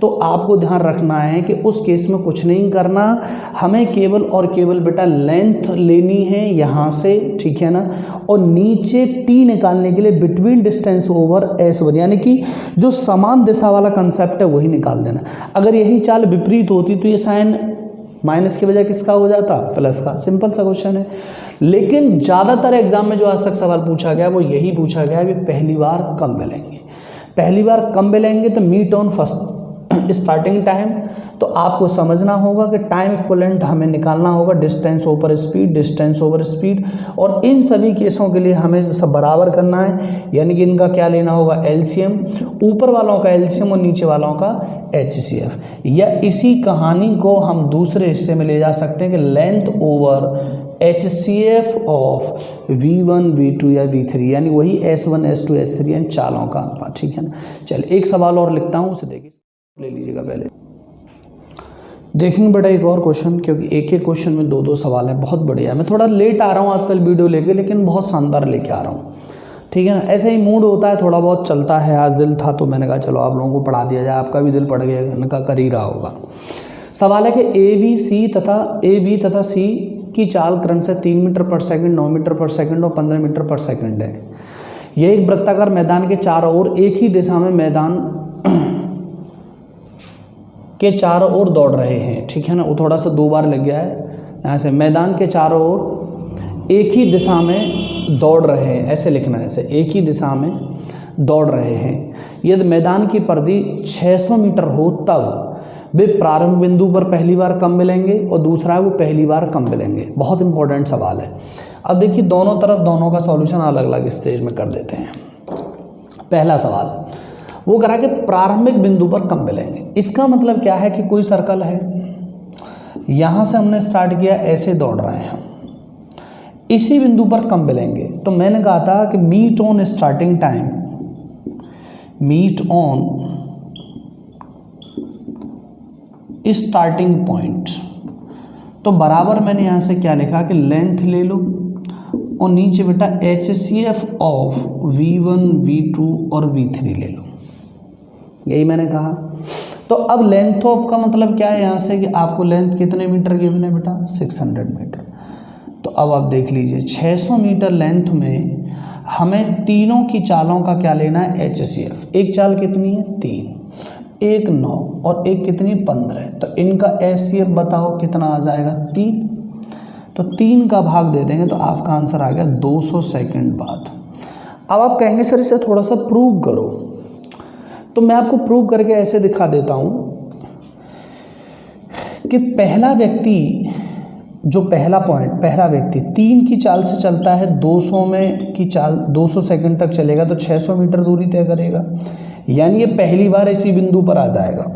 तो आपको ध्यान रखना है कि उस केस में कुछ नहीं करना, हमें केवल और केवल बेटा लेंथ लेनी है यहाँ से, ठीक है ना, और नीचे T निकालने के लिए बिटवीन डिस्टेंस ओवर S1, यानी कि जो समान दिशा वाला कंसेप्ट है वही निकाल देना। अगर यही चाल विपरीत होती तो ये साइन माइनस की बजाय किसका हो जाता, प्लस का। सिंपल सा क्वेश्चन है। लेकिन ज़्यादातर एग्जाम में जो आज तक सवाल पूछा गया वो यही पूछा गया कि पहली बार कब मिलेंगे, पहली बार कब मिलेंगे। तो meet on first starting time, तो आपको समझना होगा कि टाइम इक्विवेलेंट हमें निकालना होगा डिस्टेंस ओवर स्पीड, और इन सभी केसों के लिए हमें सब बराबर करना है, यानी कि इनका क्या लेना होगा, LCM, ऊपर वालों का LCM और नीचे वालों का HCF। या इसी कहानी को हम दूसरे हिस्से में ले जा सकते हैं कि length over HCF of V1 V2 या V3, यानी वही S1 S2 S3 इन चालों का, ठीक है ना। चलिए एक सवाल और लिखता हूँ, उसे देखिए, ले लीजिएगा पहले। देखेंगे बेटा एक और क्वेश्चन, क्योंकि एक एक क्वेश्चन में 2 सवाल है। बहुत बढ़िया, मैं थोड़ा लेट आ रहा हूँ आजकल वीडियो लेके, लेकिन बहुत शानदार लेके आ रहा हूँ, ठीक है ना। ऐसा ही मूड होता है, थोड़ा बहुत चलता है। आज दिल था तो मैंने कहा चलो आप लोगों को पढ़ा दिया जाए, आपका भी दिल पड़ गया, इनका कर ही रहा होगा। सवाल है कि ए बी तथा C की चाल क्रम से 3 मीटर पर सेकंड, 9 मीटर पर सेकंड और 15 मीटर पर सेकंड है। यह एक वृत्ताकार मैदान के चारों ओर एक ही दिशा में मैदान के चारों ओर दौड़ रहे हैं, ठीक है ना। वो थोड़ा सा 2 बार लग गया है यहाँ से, मैदान के चारों ओर एक ही दिशा में दौड़ रहे हैं, ऐसे लिखना है, ऐसे एक ही दिशा में दौड़ रहे हैं। यदि मैदान की परिधि 600 मीटर हो तब वे प्रारंभ बिंदु पर पहली बार कब मिलेंगे, और दूसरा वो पहली बार कब मिलेंगे। बहुत इंपॉर्टेंट सवाल है। अब देखिए दोनों तरफ दोनों का सॉल्यूशन अलग अलग स्टेज में कर देते हैं। पहला सवाल वो करा कि प्रारंभिक बिंदु पर कब मिलेंगे। इसका मतलब क्या है कि कोई सर्कल है, यहाँ से हमने स्टार्ट किया, ऐसे दौड़ रहे हैं, इसी बिंदु पर कब मिलेंगे? तो मैंने कहा था कि meet on starting time, meet on starting point. तो बराबर मैंने यहाँ से क्या लिखा कि लेंथ ले लो और नीचे बेटा HCF ऑफ V1 V2 और V3 ले लो, यही मैंने कहा। तो अब लेंथ ऑफ का मतलब क्या है यहाँ से कि आपको लेंथ कितने मीटर गिवन है बेटा? 600 मीटर। तो अब आप देख लीजिए 600 मीटर लेंथ में हमें तीनों की चालों का क्या लेना है? HCF। एक चाल कितनी है? 3, एक 9 और एक कितनी? 15। तो इनका HCF बताओ कितना आ जाएगा? 3। तो 3 का भाग दे देंगे तो आपका आंसर आ गया 200 सेकंड बाद। अब आप कहेंगे सर इसे थोड़ा सा प्रूव करो, तो मैं आपको प्रूव करके ऐसे दिखा देता हूँ कि पहला व्यक्ति, जो पहला पॉइंट, पहला व्यक्ति 3 की चाल से चलता है, 200 में की चाल 200 सेकंड तक चलेगा तो 600 मीटर दूरी तय करेगा, यानी ये पहली बार इसी बिंदु पर आ जाएगा।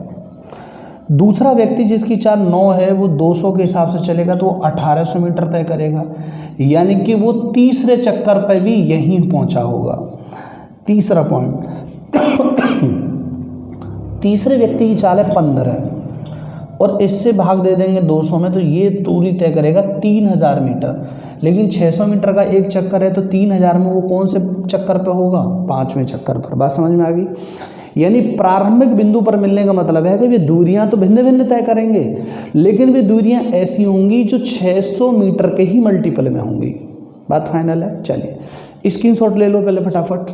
दूसरा व्यक्ति जिसकी चाल 9 है वो 200 के हिसाब से चलेगा तो वो 1800 मीटर तय करेगा, यानी कि वो तीसरे चक्कर पर भी यहीं पहुंचा होगा। तीसरा पॉइंट, तीसरे व्यक्ति की चाल है 15 और इससे भाग दे देंगे 200 में तो ये दूरी तय करेगा 3000 मीटर, लेकिन 600 मीटर का एक चक्कर है तो 3000 में वो कौन से चक्कर पे होगा? 5वें चक्कर पर। बात समझ में आ गई? यानी प्रारंभिक बिंदु पर मिलने का मतलब है कि वे दूरियां तो भिन्न भिन्न तय करेंगे, लेकिन वे दूरियां ऐसी होंगी जो 600 मीटर के ही मल्टीपल में होंगी। बात फाइनल है? चलिए स्क्रीनशॉट ले लो पहले फटाफट,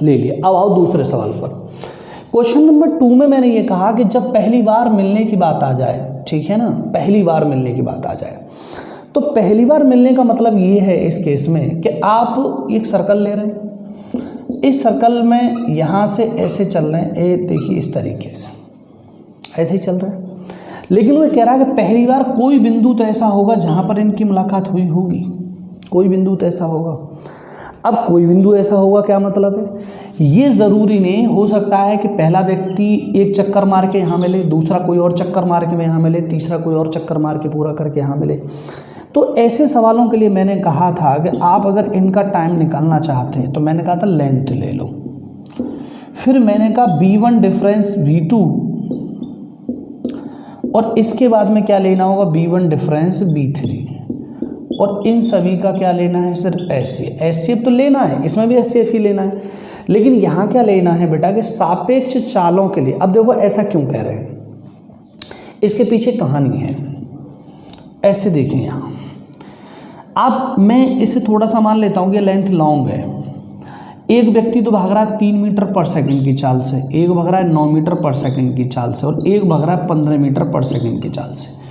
ले लिया। अब आओ दूसरे सवाल पर। क्वेश्चन नंबर 2 में मैंने ये कहा कि जब पहली बार मिलने की बात आ जाए, ठीक है ना, पहली बार मिलने की बात आ जाए, तो पहली बार मिलने का मतलब ये है इस केस में कि आप एक सर्कल ले रहे हैं, इस सर्कल में यहाँ से ऐसे चल रहे हैं, ये देखिए इस तरीके से ऐसे ही चल रहा है, लेकिन वो कह रहा है कि पहली बार कोई बिंदु तो ऐसा होगा जहाँ पर इनकी मुलाकात हुई होगी, कोई बिंदु तो ऐसा होगा। अब कोई बिंदु ऐसा होगा क्या मतलब है? ये ज़रूरी नहीं, हो सकता है कि पहला व्यक्ति एक चक्कर मार के यहाँ मिले, दूसरा कोई और चक्कर मार के यहाँ मिले, तीसरा कोई और चक्कर मार के पूरा करके यहाँ मिले। तो ऐसे सवालों के लिए मैंने कहा था कि आप अगर इनका टाइम निकालना चाहते हैं तो मैंने कहा था लेंथ ले लो, फिर मैंने कहा V1 डिफरेंस V2 और इसके बाद में क्या लेना होगा? V1 डिफरेंस V3 और इन सभी का क्या लेना है? सिर्फ HCF तो लेना है, इसमें भी HCF ही लेना है, लेकिन यहाँ क्या लेना है बेटा कि सापेक्ष चालों के लिए। अब देखो ऐसा क्यों कह रहे हैं, इसके पीछे कहानी है। ऐसे देखें यहाँ, अब मैं इसे थोड़ा सा मान लेता हूँ कि लेंथ लॉन्ग है। एक व्यक्ति तो भाग रहा है 3 मीटर पर सेकंड की चाल से, एक भाग रहा है 9 मीटर पर सेकंड की चाल से और एक भाग रहा है 15 मीटर पर सेकंड की चाल से।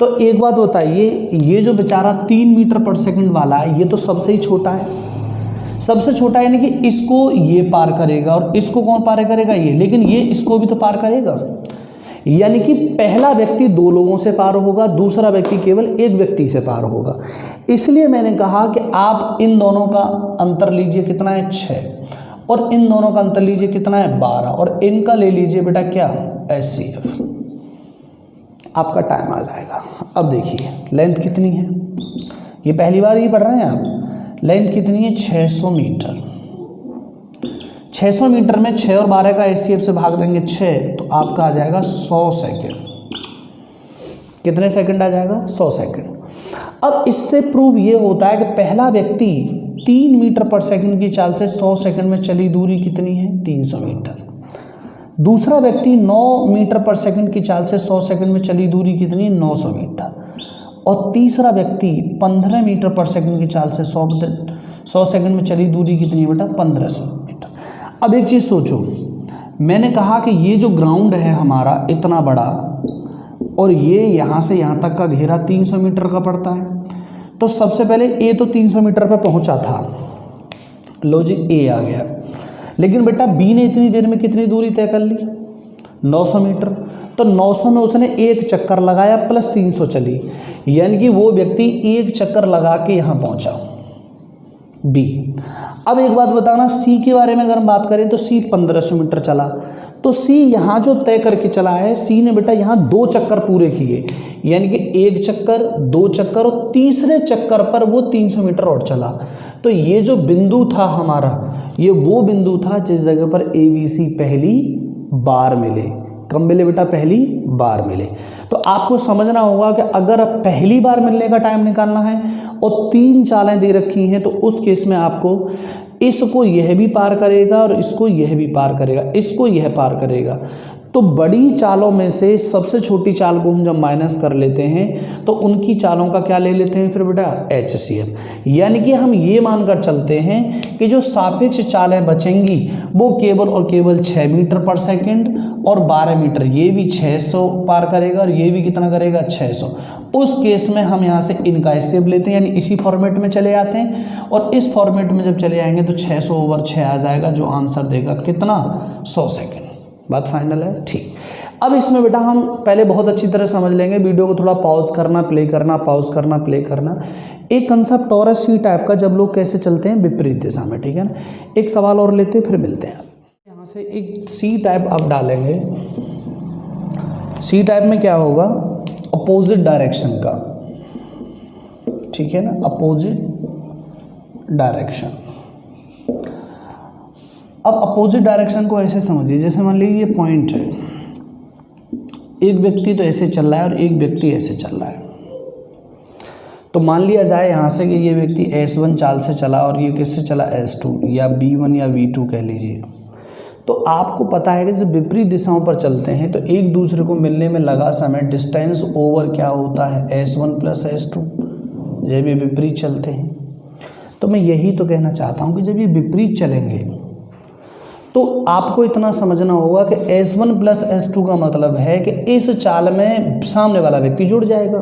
तो एक बात बताइए, ये जो बेचारा 3 मीटर पर सेकंड वाला है ये तो सबसे ही छोटा है, सबसे छोटा यानी कि इसको ये पार करेगा और इसको कौन पार करेगा? ये, लेकिन ये इसको भी तो पार करेगा, यानी कि पहला व्यक्ति 2 लोगों से पार होगा, दूसरा व्यक्ति केवल एक व्यक्ति से पार होगा। इसलिए मैंने कहा कि आप इन दोनों का अंतर लीजिए, कितना है? 6, और इन दोनों का अंतर लीजिए, कितना है? 12, और इनका ले लीजिए बेटा क्या? HCF। आपका टाइम आ जाएगा। अब देखिए लेंथ कितनी है, ये पहली बार ही पढ़ रहे हैं आप। लेंथ कितनी है? 600 मीटर। 600 मीटर में 6 और 12 का HCF से भाग देंगे 6, तो आपका आ जाएगा 100 सेकेंड। कितने सेकंड आ जाएगा? 100 सेकंड। अब इससे प्रूव ये होता है कि पहला व्यक्ति 3 मीटर पर सेकंड की चाल से 100 सेकंड में चली दूरी कितनी है? 300 मीटर। दूसरा व्यक्ति 9 मीटर पर सेकंड की चाल से 100 सेकंड में चली दूरी कितनी? 900 मीटर। और तीसरा व्यक्ति 15 मीटर पर सेकंड की चाल से 100 सेकंड में चली दूरी कितनी है बेटा? 1500 मीटर। अब एक चीज़ सोचो, मैंने कहा कि ये जो ग्राउंड है हमारा इतना बड़ा और ये यहाँ से यहाँ तक का घेरा 300 मीटर का पड़ता है, तो सबसे पहले ए तो 300 मीटर पर पहुँचा था, लो जी ए आ गया, लेकिन बेटा बी ने इतनी देर में कितनी दूरी तय कर ली? 900 मीटर। तो 900 में उसने एक चक्कर लगाया प्लस 300 चली, यानी कि वो व्यक्ति एक चक्कर लगा के यहाँ पहुँचा। बी। अब एक बात बताना, सी के बारे में अगर हम बात करें तो सी 1500 मीटर चला, तो सी यहाँ जो तय करके चला है, सी ने बेटा यहाँ 2 चक्कर पूरे किए, यानी कि 1 चक्कर, 2 चक्कर और तीसरे चक्कर पर वो 300 मीटर और चला। तो ये जो बिंदु था हमारा, ये वो बिंदु था जिस जगह पर ABC पहली बार मिले। कब मिले बेटा? पहली बार मिले। तो आपको समझना होगा कि अगर पहली बार मिलने का टाइम निकालना है और 3 चालें दे रखी हैं, तो उस केस में आपको इसको यह भी पार करेगा और इसको यह भी पार करेगा, इसको यह पार करेगा। तो बड़ी चालों में से सबसे छोटी चाल को हम जब माइनस कर लेते हैं तो उनकी चालों का क्या ले लेते हैं फिर बेटा? HCF। यानी कि हम ये मानकर चलते हैं कि जो सापेक्ष चालें बचेंगी वो केवल और केवल 6 मीटर पर सेकेंड और 12 मीटर, ये भी 600 पार करेगा और ये भी कितना करेगा? 600। उस केस में हम यहाँ से इनका HCF लेते हैं, यानी इसी फॉर्मेट में चले आते हैं, और इस फॉर्मेट में जब चले आएंगे तो 600/6 आ जाएगा, जो आंसर देगा कितना? 100 सेकेंड। बात फाइनल है? ठीक। अब इसमें बेटा हम पहले बहुत अच्छी तरह समझ लेंगे, वीडियो को थोड़ा पॉज करना, प्ले करना, पॉज करना, प्ले करना। एक कंसेप्ट और है सी टाइप का, जब लोग कैसे चलते हैं विपरीत दिशा में, ठीक है ना। एक सवाल और लेते हैं फिर मिलते हैं। यहाँ से एक सी टाइप अब डालेंगे। सी टाइप में क्या होगा? अपोजिट डायरेक्शन का, ठीक है ना, अपोजिट डायरेक्शन। अब अपोजिट डायरेक्शन को ऐसे समझिए, जैसे मान लीजिए ये पॉइंट है, एक व्यक्ति तो ऐसे चल रहा है और एक व्यक्ति ऐसे चल रहा है। तो मान लिया जाए यहाँ से कि ये व्यक्ति S1 चाल से चला और ये किससे चला? S2 या B1 या V2 कह लीजिए। तो आपको पता है कि जब विपरीत दिशाओं पर चलते हैं तो एक दूसरे को मिलने में लगा समय डिस्टेंस ओवर क्या होता है? S1 + S2, जब ये विपरीत चलते हैं। तो मैं यही तो कहना चाहता हूँ कि जब ये विपरीत चलेंगे तो आपको इतना समझना होगा कि S1 + S2 का मतलब है कि इस चाल में सामने वाला व्यक्ति जुड़ जाएगा।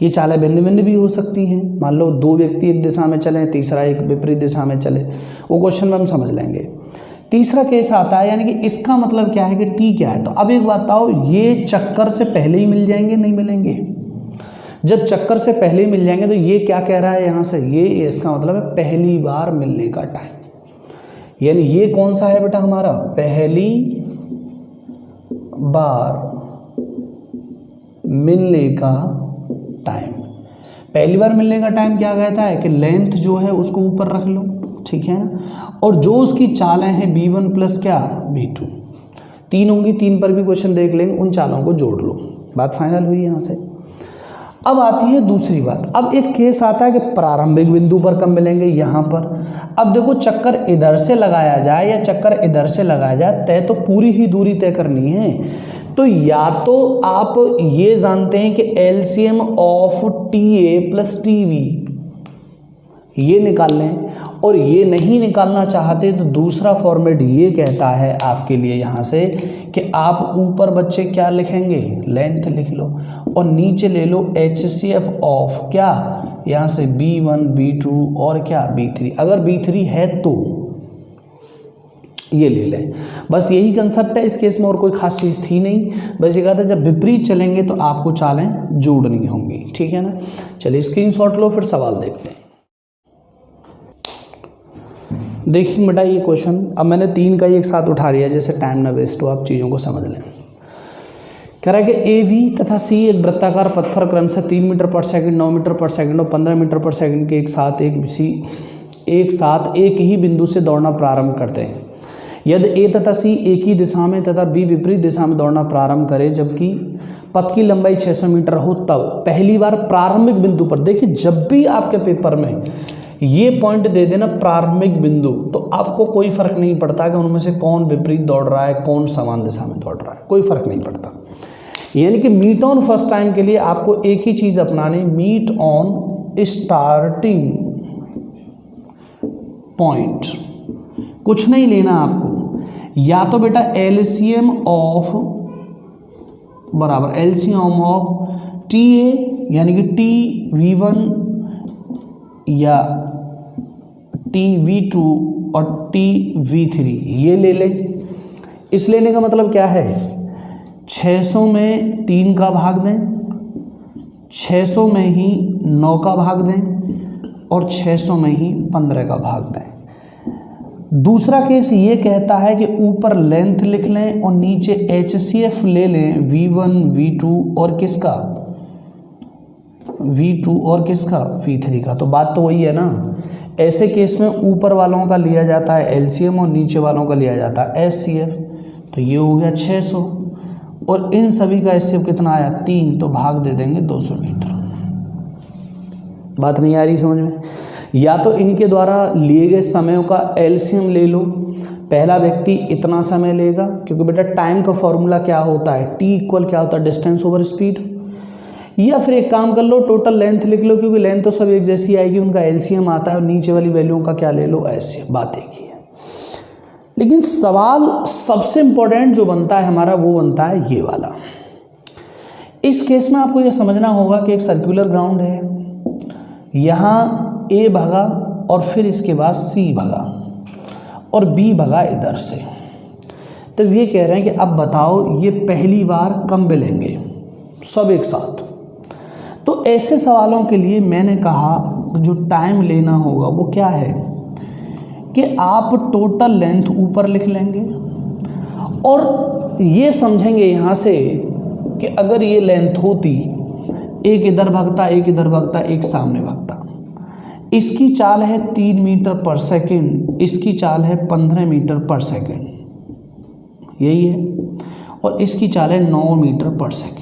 ये चालें भिन्न भिन्न भी हो सकती हैं। मान लो 2 व्यक्ति एक दिशा में चलें, तीसरा एक विपरीत दिशा में चले, वो क्वेश्चन में हम समझ लेंगे। तीसरा केस आता है, यानी कि इसका मतलब क्या है कि T क्या है। तो अब एक बात बताओ, ये चक्कर से पहले ही मिल जाएंगे? नहीं मिलेंगे। जब चक्कर से पहले ही मिल जाएंगे तो ये क्या कह रहा है यहाँ से? ये इसका मतलब है पहली बार मिलने का टाइम। यानी ये कौन सा है बेटा हमारा? पहली बार मिलने का टाइम। पहली बार मिलने का टाइम क्या कहता है कि लेंथ जो है उसको ऊपर रख लो, ठीक है ना, और जो उसकी चालें हैं B1 + क्या? B2, 3 होंगी, 3 पर भी क्वेश्चन देख लेंगे, उन चालों को जोड़ लो। बात फाइनल हुई यहाँ से। अब आती है दूसरी बात। अब एक केस आता है कि प्रारंभिक बिंदु पर कब मिलेंगे? यहाँ पर। अब देखो, चक्कर इधर से लगाया जाए या चक्कर इधर से लगाया जाए, तय तो पूरी ही दूरी तय करनी है। तो या तो आप ये जानते हैं कि LCM ऑफ TA + TV ये निकाल लें, और ये नहीं निकालना चाहते तो दूसरा फॉर्मेट ये कहता है आपके लिए यहाँ से कि आप ऊपर बच्चे क्या लिखेंगे? लेंथ लिख लो, और नीचे ले लो HCF ऑफ क्या? यहाँ से B1 B2 और क्या? B3। अगर B3 है तो ये ले लें। बस यही कंसेप्ट है इस केस में, और कोई खास चीज़ थी नहीं। बस ये कहा था जब विपरीत चलेंगे तो आपको चालें जोड़नी होंगी, ठीक है ना। चलिए स्क्रीनशॉट लो, फिर सवाल देखते हैं। देखिए बेटा ये क्वेश्चन, अब मैंने 3 का ही एक साथ उठा लिया, जैसे टाइम ना वेस्ट हो, आप चीज़ों को समझ लें। कह रहा है कि AB तथा C एक वृत्ताकार पथ पर क्रम से 3 मीटर पर सेकंड, 9 मीटर पर सेकंड और 15 मीटर पर सेकंड के एक साथ एक ही बिंदु से दौड़ना प्रारंभ करते हैं। यदि A तथा C एक ही दिशा में तथा B विपरीत दिशा में दौड़ना प्रारंभ करे, जबकि पथ की लंबाई 600 मीटर हो, तब पहली बार प्रारंभिक बिंदु पर, देखिए जब भी आपके पेपर में ये पॉइंट दे देना प्रारंभिक बिंदु, तो आपको कोई फर्क नहीं पड़ता कि उनमें से कौन विपरीत दौड़ रहा है, कौन समान दिशा में दौड़ रहा है, कोई फर्क नहीं पड़ता। यानी कि मीट ऑन फर्स्ट टाइम के लिए आपको एक ही चीज़ अपनानी, मीट ऑन स्टार्टिंग पॉइंट। कुछ नहीं लेना आपको, या तो बेटा LCM ऑफ बराबर LCM ऑफ TA यानी कि TV1 या TV2 और TV3 ये ले ले। इस लेने का मतलब क्या है? 600 में 3 का भाग दें, 600 में ही 9 का भाग दें और 600 में ही 15 का भाग दें। दूसरा केस ये कहता है कि ऊपर लेंथ लिख लें और नीचे HCF ले लें V1 V2 और किसका V2 और किसका V3 का। तो बात तो वही है ना, ऐसे केस में ऊपर वालों का लिया जाता है LCM और नीचे वालों का लिया जाता है SCF। तो ये हो गया 600 और इन सभी का SCF कितना आया 3, तो भाग दे देंगे 200 मीटर। बात नहीं आ रही समझ में? या तो इनके द्वारा लिए गए समयों का LCM ले लो, पहला व्यक्ति इतना समय लेगा, क्योंकि बेटा टाइम का फॉर्मूला क्या होता है, T इक्वल क्या होता है, डिस्टेंस ओवर स्पीड। या फिर एक काम कर लो, टोटल लेंथ लिख लो, क्योंकि लेंथ तो सब एक जैसी आएगी, उनका LCM आता है और नीचे वाली वैल्यू का क्या ले लो SCF। बात एक ही है। लेकिन सवाल सबसे इंपॉर्टेंट जो बनता है हमारा वो बनता है ये वाला। इस केस में आपको ये समझना होगा कि एक सर्कुलर ग्राउंड है, यहाँ A भगा और फिर इसके बाद C भगा और B भगा इधर से। तो ये कह रहे हैं कि अब बताओ ये पहली बार कब मिलेंगे सब एक साथ। तो ऐसे सवालों के लिए मैंने कहा जो टाइम लेना होगा वो क्या है कि आप टोटल लेंथ ऊपर लिख लेंगे और ये समझेंगे यहाँ से कि अगर ये लेंथ होती, एक इधर भागता एक इधर भागता एक सामने भागता, इसकी चाल है 3 मीटर पर सेकेंड, इसकी चाल है 15 मीटर पर सेकेंड, यही है, और इसकी चाल है 9 मीटर पर सेकेंड।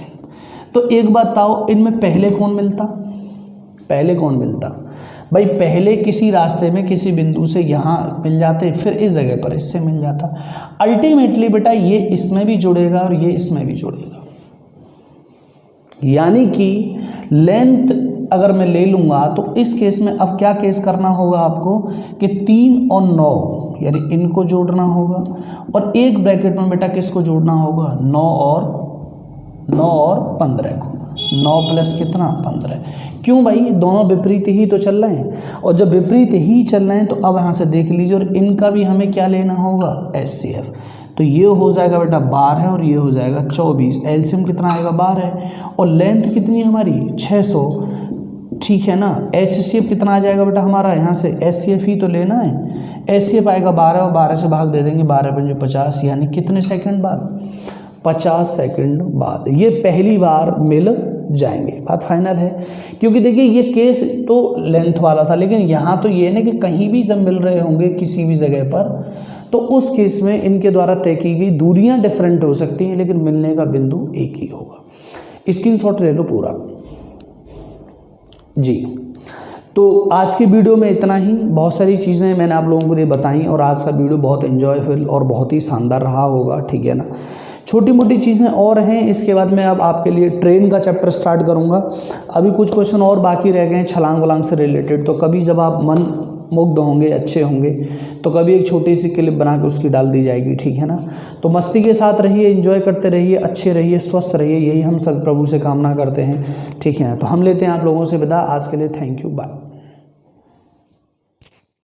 तो एक बात बताओ, इनमें पहले कौन मिलता? पहले कौन मिलता भाई? पहले किसी रास्ते में किसी बिंदु से यहाँ मिल जाते, फिर इस जगह पर इससे मिल जाता। अल्टीमेटली बेटा ये इसमें भी जुड़ेगा और ये इसमें भी जुड़ेगा, यानी कि लेंथ अगर मैं ले लूँगा तो इस केस में अब क्या केस करना होगा आपको कि 3 और 9 यानी इनको जोड़ना होगा, और एक ब्रैकेट में बेटा किसको जोड़ना होगा 9 और 15 को। 9 प्लस कितना 15। क्यों भाई? दोनों विपरीत ही तो चल रहे हैं, और जब विपरीत ही चल रहे हैं तो अब यहाँ से देख लीजिए, और इनका भी हमें क्या लेना होगा SCF। तो ये हो जाएगा बेटा 12 और ये हो जाएगा 24। LCM कितना आएगा 12 और लेंथ कितनी है हमारी 600, ठीक है ना। HCF कितना आ जाएगा बेटा हमारा, यहाँ से SCF ही तो लेना है, SCF आएगा 12 और 12 से भाग दे देंगे, 12 पंजे 50, यानी कितने सेकंड बाद 50 सेकंड बाद ये पहली बार मिल जाएंगे। बात फाइनल है, क्योंकि देखिए ये केस तो लेंथ वाला था, लेकिन यहाँ तो ये है कि कहीं भी जब मिल रहे होंगे किसी भी जगह पर, तो उस केस में इनके द्वारा तय की गई दूरियां डिफरेंट हो सकती हैं, लेकिन मिलने का बिंदु एक ही होगा। स्क्रीनशॉट ले लो पूरा जी। तो आज की वीडियो में इतना ही, बहुत सारी चीज़ें मैंने आप लोगों को ये बताई, और आज का वीडियो बहुत एंजॉयफुल और बहुत ही शानदार रहा होगा, ठीक है ना। छोटी मोटी चीज़ें और हैं, इसके बाद मैं अब आपके लिए ट्रेन का चैप्टर स्टार्ट करूंगा। अभी कुछ क्वेश्चन और बाकी रह गए हैं छलांग वलांग से रिलेटेड, तो कभी जब आप मन मुग्ध होंगे, अच्छे होंगे, तो कभी एक छोटी सी क्लिप बना के उसकी डाल दी जाएगी, ठीक है ना। तो मस्ती के साथ रहिए, एंजॉय करते रहिए, अच्छे रहिए, स्वस्थ रहिए, यही हम सब प्रभु से कामना करते हैं, ठीक है। तो हम लेते हैं आप लोगों से विदा, आज के लिए थैंक यू, बाय।